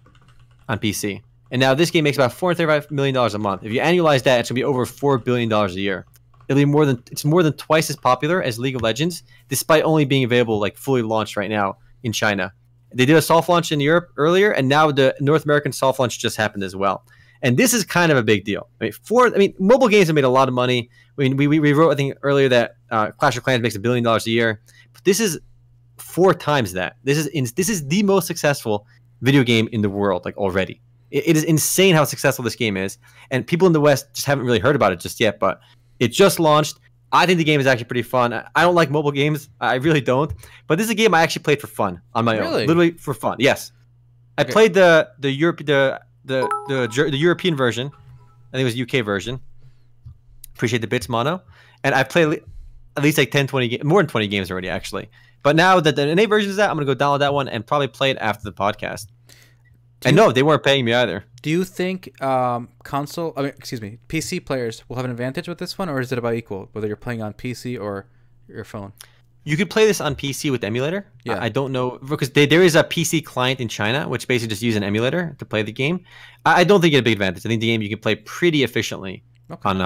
on PC. And now this game makes about $435 million a month. If you annualize that, it's gonna be over $4 billion a year. It's more than twice as popular as League of Legends, despite only being available fully launched right now in China. They did a soft launch in Europe earlier, and now the North American soft launch just happened as well. And this is kind of a big deal. Mobile games have made a lot of money. We wrote, I think, earlier that Clash of Clans makes $1 billion a year. But this is 4 times that. This is the most successful video game in the world, already. It is insane how successful this game is. And people in the West just haven't really heard about it just yet. But it just launched. I think the game is actually pretty fun. I don't like mobile games. I really don't. But this is a game I actually played for fun on my own. Literally for fun. Yes. I played the European version. I think it was UK version. Appreciate the bits, mono. And I played at least 10, 20 more than 20 games already, actually. But now that the NA version is out, I'm going to go download that one and probably play it after the podcast. And no, they weren't paying me either. Do you think PC players will have an advantage with this one, or is it about equal, whether you're playing on PC or your phone? You could play this on PC with emulator. Yeah. I don't know, because there is a PC client in China, which basically just uses an emulator to play the game. I don't think it's a big advantage. I think the game you can play pretty efficiently on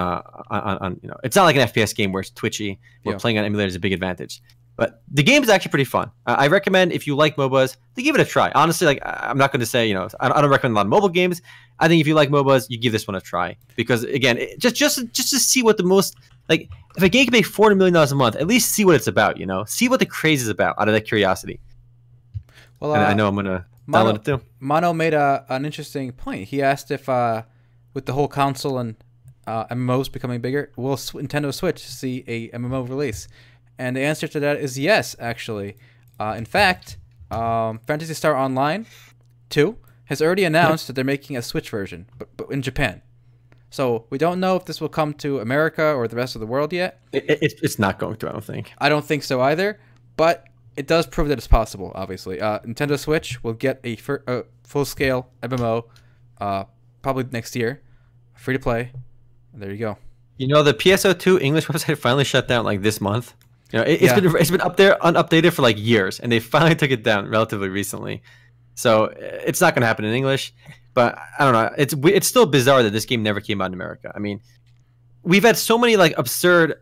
it's not like an FPS game where it's twitchy. Where playing on emulator is a big advantage. But the game is actually pretty fun. I recommend if you like MOBAs, to give it a try. Honestly, like I'm not going to say, I don't recommend a lot of mobile games. I think if you like MOBAs, you give this one a try because again, just to see what the most like if a game can make $400 million a month, at least see what it's about. See what the craze is about out of that curiosity. Well, and I know I'm gonna download it too. Mono made an interesting point. He asked if with the whole console and MMOs becoming bigger, will Nintendo Switch see a MMO release? And the answer to that is yes, actually. In fact, Phantasy Star Online 2 has already announced that they're making a Switch version, but in Japan. So we don't know if this will come to America or the rest of the world yet. It's not going to, I don't think. I don't think so either, but it does prove that it's possible, obviously. Nintendo Switch will get a full-scale MMO probably next year, free to play. And there you go. The PSO2 English website finally shut down like this month. It's been up there unupdated for like years, and they finally took it down relatively recently. So it's not going to happen in English, but I don't know. It's still bizarre that this game never came out in America. I mean, we've had so many like obscure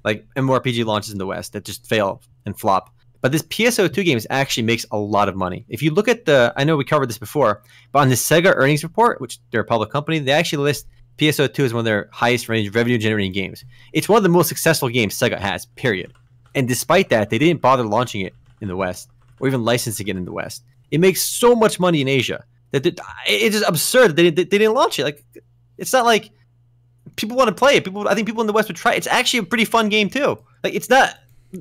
like MMORPG launches in the West that just fail and flop. But this PSO2 game actually makes a lot of money. If you look at I know we covered this before, but on the Sega earnings report, which they're a public company, they actually list PSO2 is one of their highest range revenue generating games. It's one of the most successful games Sega has, period. And despite that, they didn't bother launching it in the West or even licensing it in the West. It makes so much money in Asia that it's just absurd that they didn't launch it. Like, it's not like people want to play it. I think people in the West would try it. It's actually a pretty fun game too. Like, it's not.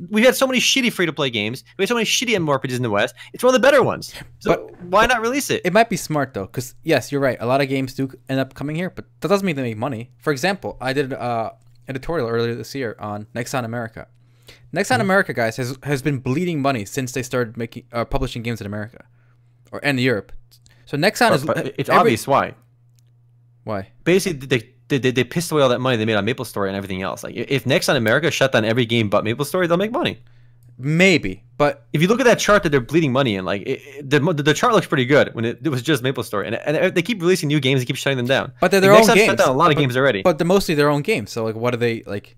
We've had so many shitty free-to-play games. We had so many shitty MMORPGs in the West. It's one of the better ones. So but why not release it? It might be smart, though, because, yes, you're right. A lot of games do end up coming here, but that doesn't mean they make money. For example, I did an editorial earlier this year on Nexon America. Nexon America, guys, has been bleeding money since they started publishing games in America and Europe. So Nexon but it's obvious why. Why? Basically, they pissed away all that money they made on MapleStory and everything else. Like, if Nexon America shut down every game but MapleStory, they'll make money. Maybe, but if you look at that chart that they're bleeding money in, like the chart looks pretty good when it was just MapleStory, and they keep releasing new games and keep shutting them down. But they're their own games. Shut down a lot of games already. But they're mostly their own games. So like, what are they like?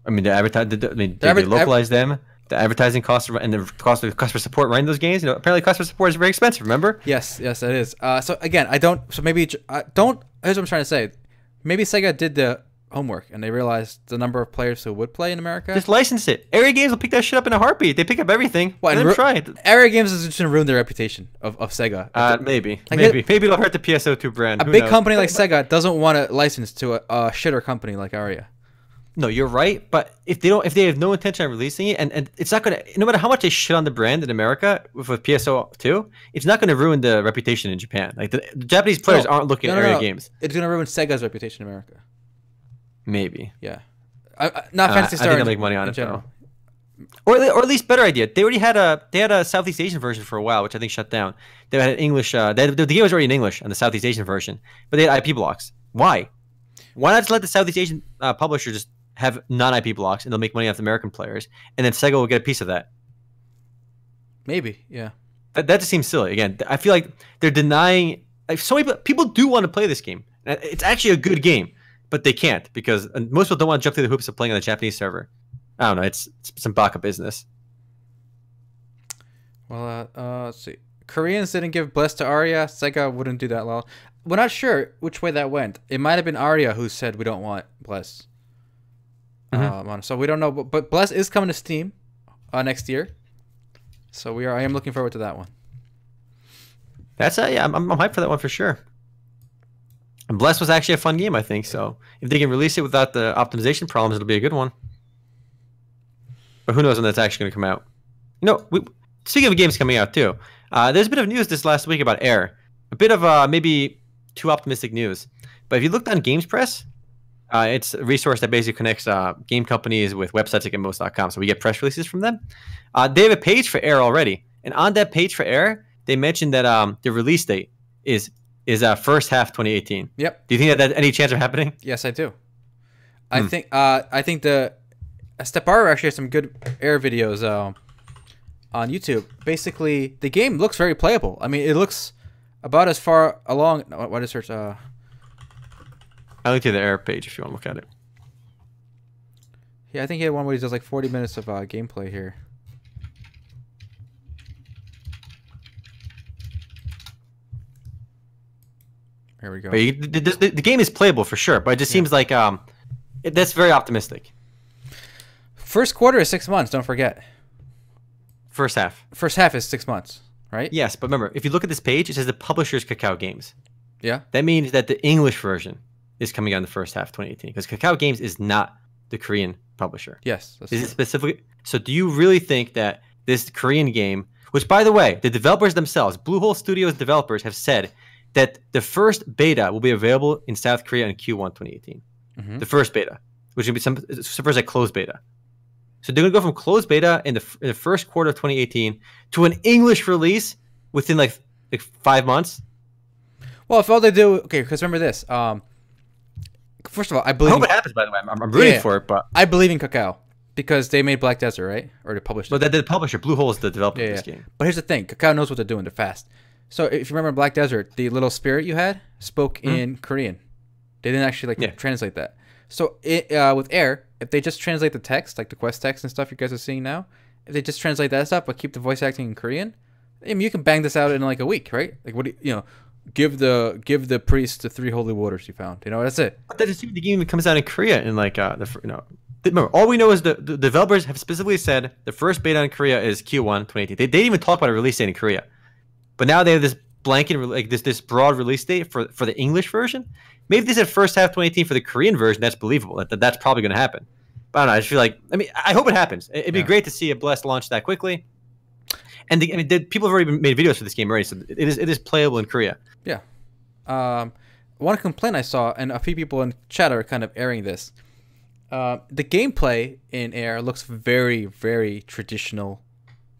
I mean, they localize them. The advertising costs and the cost of customer support running those games. Apparently customer support is very expensive. Remember? Yes, it is. So again, I don't. So maybe don't. Here's what I'm trying to say. Maybe Sega did the homework and they realized the number of players who would play in America. Just license it. Area Games will pick that shit up in a heartbeat. They pick up everything. Let them try it. Area Games is just going to ruin their reputation of Sega. Maybe. Maybe it'll hurt the PSO2 brand. A big company like Sega doesn't want to license to a shitter company like Aria. No, you're right. But if they have no intention of releasing it, and it's not going to, no matter how much they shit on the brand in America with PSO2, it's not going to ruin the reputation in Japan. Like the Japanese players aren't looking at Area Games. It's going to ruin Sega's reputation in America. Maybe. Yeah. Not Fantasy Star. I think they'll make money on it though. Or at least better idea. They already had a Southeast Asian version for a while, which I think shut down. They had an English. The game was already in English on the Southeast Asian version, but they had IP blocks. Why? Why not just let the Southeast Asian publisher just have non-IP blocks and they'll make money off the American players, and then Sega will get a piece of that? Maybe. Yeah. That just seems silly. Again, I feel like they're denying. Like, so many people do want to play this game. It's actually a good game. But they can't because most people don't want to jump through the hoops of playing on the Japanese server. I don't know. It's some baka business. Well, let's see. Koreans didn't give Bless to Aria. Sega wouldn't do that. Well, we're not sure which way that went. It might have been Aria who said we don't want Bless. So we don't know. But Bless is coming to Steam next year. So I am looking forward to that one. That's yeah. I'm hyped for that one for sure. And Bless was actually a fun game, I think. So if they can release it without the optimization problems, it'll be a good one. But who knows when that's actually going to come out? Speaking of games coming out too, there's a bit of news this last week about Air. A bit of maybe too optimistic news. But if you looked on Games Press, it's a resource that basically connects game companies with websites like MMOs.com. So we get press releases from them. They have a page for Air already, and on that page for Air, they mentioned that the release date is first half 2018. Yep. Do you think that any chance of happening? Yes, I do. I think the Steparu actually has some good Air videos on YouTube. Basically, the game looks very playable. I mean, it looks about as far along. What is search? I looked at the Air page if you want to look at it. Yeah, I think he had one where he does like 40 minutes of gameplay here. Here we go. But the game is playable for sure, but it just seems like that's very optimistic. First quarter is 6 months. Don't forget. First half. First half is 6 months, right? Yes, but remember, if you look at this page, it says the publisher's Kakao Games. Yeah. That means that the English version is coming out in the first half of 2018 because Kakao Games is not the Korean publisher. Yes. Is it specifically? So do you really think that this Korean game, which by the way, the developers themselves, Bluehole Studios developers have said that the first beta will be available in South Korea in Q1 2018. Mm-hmm. The first beta, which will be some first like closed beta. So they're gonna go from closed beta in the first quarter of 2018 to an English release within like 5 months. Well, if all they do, okay, because remember this. First of all, I believe. I hope it happens. By the way, I'm rooting for it, but I believe in Kakao because they made Black Desert, right? Or they published it. But the publisher, Bluehole, is the developer of this game. But here's the thing: Kakao knows what they're doing. They're fast. So if you remember Black Desert, the little spirit you had spoke in Korean. They didn't actually translate that. So with Air, if they just translate the text, like the quest text and stuff you guys are seeing now, if they just translate that stuff but keep the voice acting in Korean, I mean, you can bang this out in like a week, right? Like what do you know? Give the priest the 3 holy waters you found. You know, that's it. But that is the game comes out in Korea in like remember, all we know is the developers have specifically said the first beta in Korea is Q1 2018. They didn't even talk about a release date in Korea. But now they have this blanket, like this broad release date for the English version. Maybe they said first half 2018 for the Korean version. That's believable. That's probably going to happen. But I don't know. I just feel like, I hope it happens. It'd be great to see a Blessed launch that quickly. And people have already made videos for this game already, so it is playable in Korea. Yeah. One complaint I saw, and a few people in chat are kind of airing this. The gameplay in Air looks very, very traditional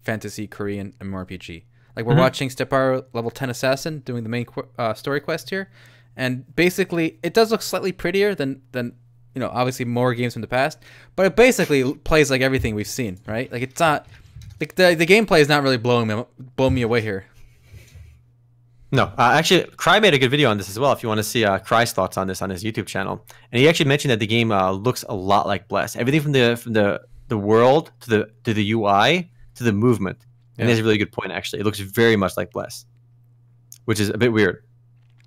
fantasy Korean MMORPG. Like we're watching Stepar level 10 assassin doing the main story quest here, and basically it does look slightly prettier than obviously more games from the past, but it basically plays like everything we've seen, right? Like it's not like the gameplay is not really blowing me away here. No, actually, Cry made a good video on this as well. If you want to see Cry's thoughts on this on his YouTube channel, and he actually mentioned that the game looks a lot like Bless. Everything from the world to the UI to the movement. And that's a really good point, actually. It looks very much like Bless, which is a bit weird.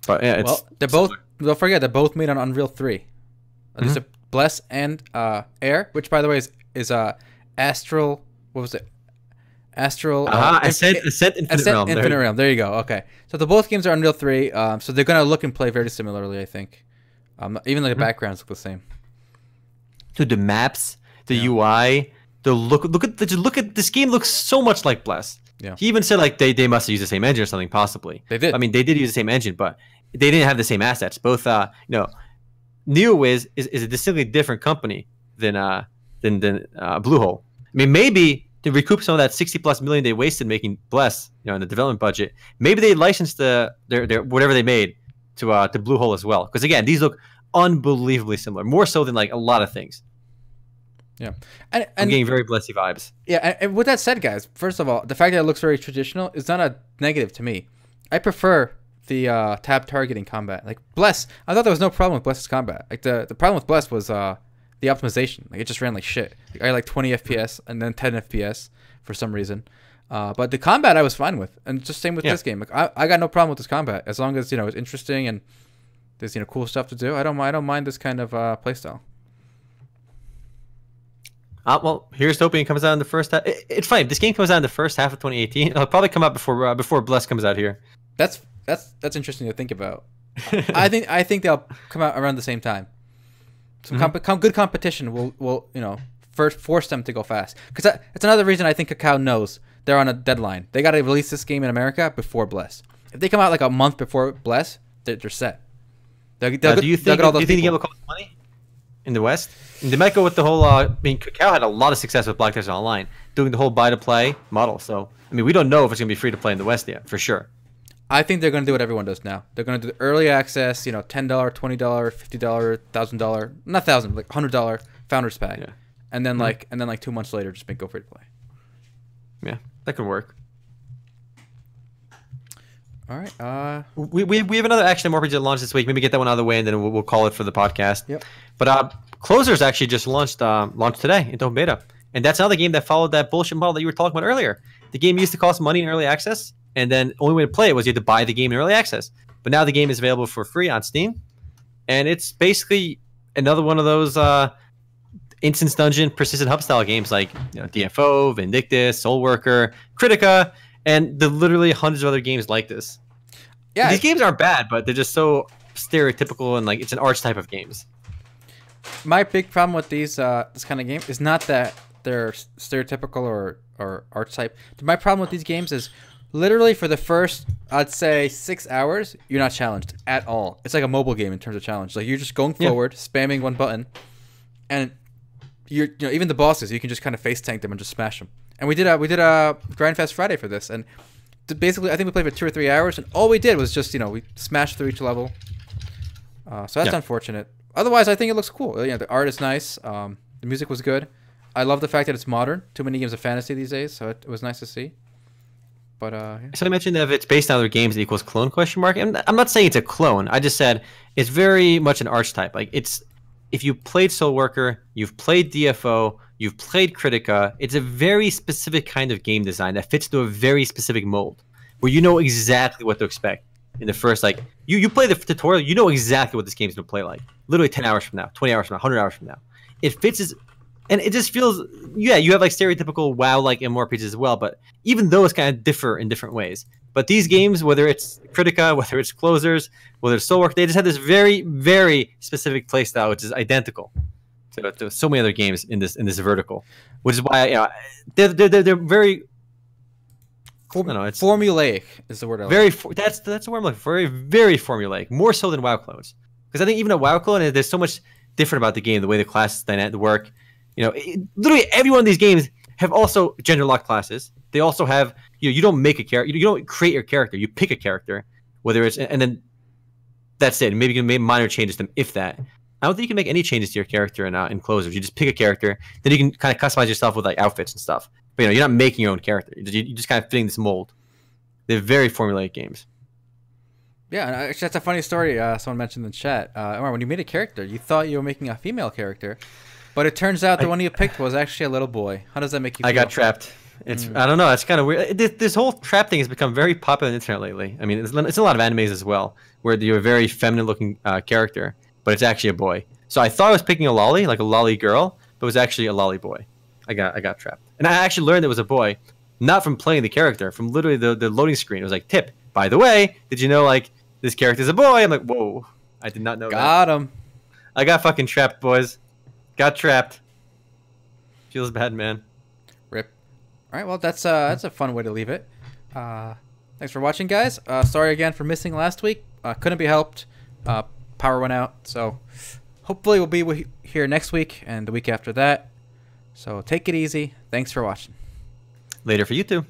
But yeah, they're both. Don't forget, they're both made on Unreal 3. There's a Bless and Air, which by the way is Astral. What was it? Astral. Ascent Infinite Realm. Infinite Realm. There you go. Okay, so the both games are Unreal 3. So they're gonna look and play very similarly, I think. Even the backgrounds look the same. So the maps, the UI. Look at this game looks so much like Bless. Yeah. He even said like they must have used the same engine or something possibly. They did. I mean, they did use the same engine, but they didn't have the same assets. Both NeoWiz is a distinctly different company than Bluehole. I mean, maybe to recoup some of that 60+ million they wasted making Bless, in the development budget, maybe they licensed their whatever they made to Bluehole as well. Because again, these look unbelievably similar, more so than like a lot of things. Yeah, and I'm getting very Blessy vibes. Yeah, and with that said, guys, first of all, the fact that it looks very traditional is not a negative to me. I prefer the tab targeting combat. Like Bless, I thought there was no problem with Bless's combat. Like the problem with Bless was the optimization. Like it just ran like shit. Like, I had like 20 FPS and then 10 FPS for some reason. But the combat I was fine with, and just same with this game. Like I got no problem with this combat as long as it's interesting and there's cool stuff to do. I don't mind this kind of playstyle. Well, here's hoping it comes out in the first half. It's fine. If this game comes out in the first half of 2018, it'll probably come out before Bless comes out here. That's interesting to think about. I think they'll come out around the same time. Some good competition will first force them to go fast. Because that's another reason I think Kakao knows they're on a deadline. They got to release this game in America before Bless. If they come out like a month before Bless, they're set. Do you think the game will cost money in the West? And they might go with the whole. Kakao had a lot of success with Black Desert Online, doing the whole buy-to-play model. So, we don't know if it's going to be free to play in the West yet, for sure. I think they're going to do what everyone does now. They're going to do the early access, $10, $20, $50, $1,000, not $1,000, like $100 Founders Pack, and then like 2 months later, just go free to play. Yeah, that could work. All right. We have another action MMORPG that launched this week. Maybe get that one out of the way, and then we'll call it for the podcast. Yep. But Closers actually just launched today into open beta, and that's another game that followed that bullshit model that you were talking about earlier. The game used to cost money in early access, and then only way to play it was you had to buy the game in early access. But now the game is available for free on Steam, and it's basically another one of those instance dungeon, persistent hub style games like DFO, Vindictus, Soul Worker, Critica, and the literally hundreds of other games like this. Yeah, these games aren't bad, but they're just so stereotypical and like it's an archetype of games. My big problem with these this kind of game is not that they're stereotypical or archetype. My problem with these games is literally for the first, I'd say 6 hours, you're not challenged at all. It's like a mobile game in terms of challenge. Like you're just going forward, spamming one button, and even the bosses, you can just kind of face tank them and just smash them. And we did a Grindfest Friday for this, and basically I think we played for 2 or 3 hours, and all we did was just we smashed through each level. So that's unfortunate. Otherwise, I think it looks cool. The art is nice. The music was good. I love the fact that it's modern. Too many games of fantasy these days, so it was nice to see. But So I mentioned that if it's based on other games, it equals clone ? And I'm not saying it's a clone. I just said it's very much an archetype. Like if you played Soul Worker, you've played DFO, you've played Critica, it's a very specific kind of game design that fits into a very specific mold, where you know exactly what to expect. In the first, like, you play the tutorial, you know exactly what this game's going to play like. Literally 10 hours from now, 20 hours from now, 100 hours from now. It fits and it just feels, you have like stereotypical WoW-like MMORPGs as well, but even those kind of differ in different ways. But these games, whether it's Critica, whether it's Closers, whether it's Soulwork, they just have this very, very specific playstyle, which is identical to so many other games in this vertical, which is why they're very. I don't know, it's formulaic is the word. That's the word I'm looking for. Very, very formulaic, more so than WoW clones. Because I think even a WoW clone, there's so much different about the game, the way the classes work. Literally every one of these games have also gender locked classes. They also have you don't make a character, you don't create your character, you pick a character, whether it's and then that's it. Maybe you can make minor changes to them, if that. I don't think you can make any changes to your character in Closers. You just pick a character, then you can kind of customize yourself with like outfits and stuff. But you're not making your own character. You're just kind of fitting this mold. They're very formulaic games. Yeah, and actually, that's a funny story. Someone mentioned in the chat. When you made a character, you thought you were making a female character, but it turns out the one you picked was actually a little boy. How does that make you feel? I got trapped. I don't know. It's kind of weird. This whole trap thing has become very popular on the internet lately. I mean, it's a lot of animes as well, where you're a very feminine-looking character, but it's actually a boy. So I thought I was picking a lolly, like a lolly girl, but it was actually a lolly boy. I got trapped. And I actually learned it was a boy, not from playing the character, from literally the loading screen. It was like, tip, by the way, did you know, like, this character's a boy? I'm like, whoa, I did not know that. Got him. I got fucking trapped, boys. Got trapped. Feels bad, man. Rip. All right, well, that's a fun way to leave it. Thanks for watching, guys. Sorry again for missing last week. Couldn't be helped. Power went out, so hopefully we'll be here next week and the week after that. So take it easy. Thanks for watching. Later for you too.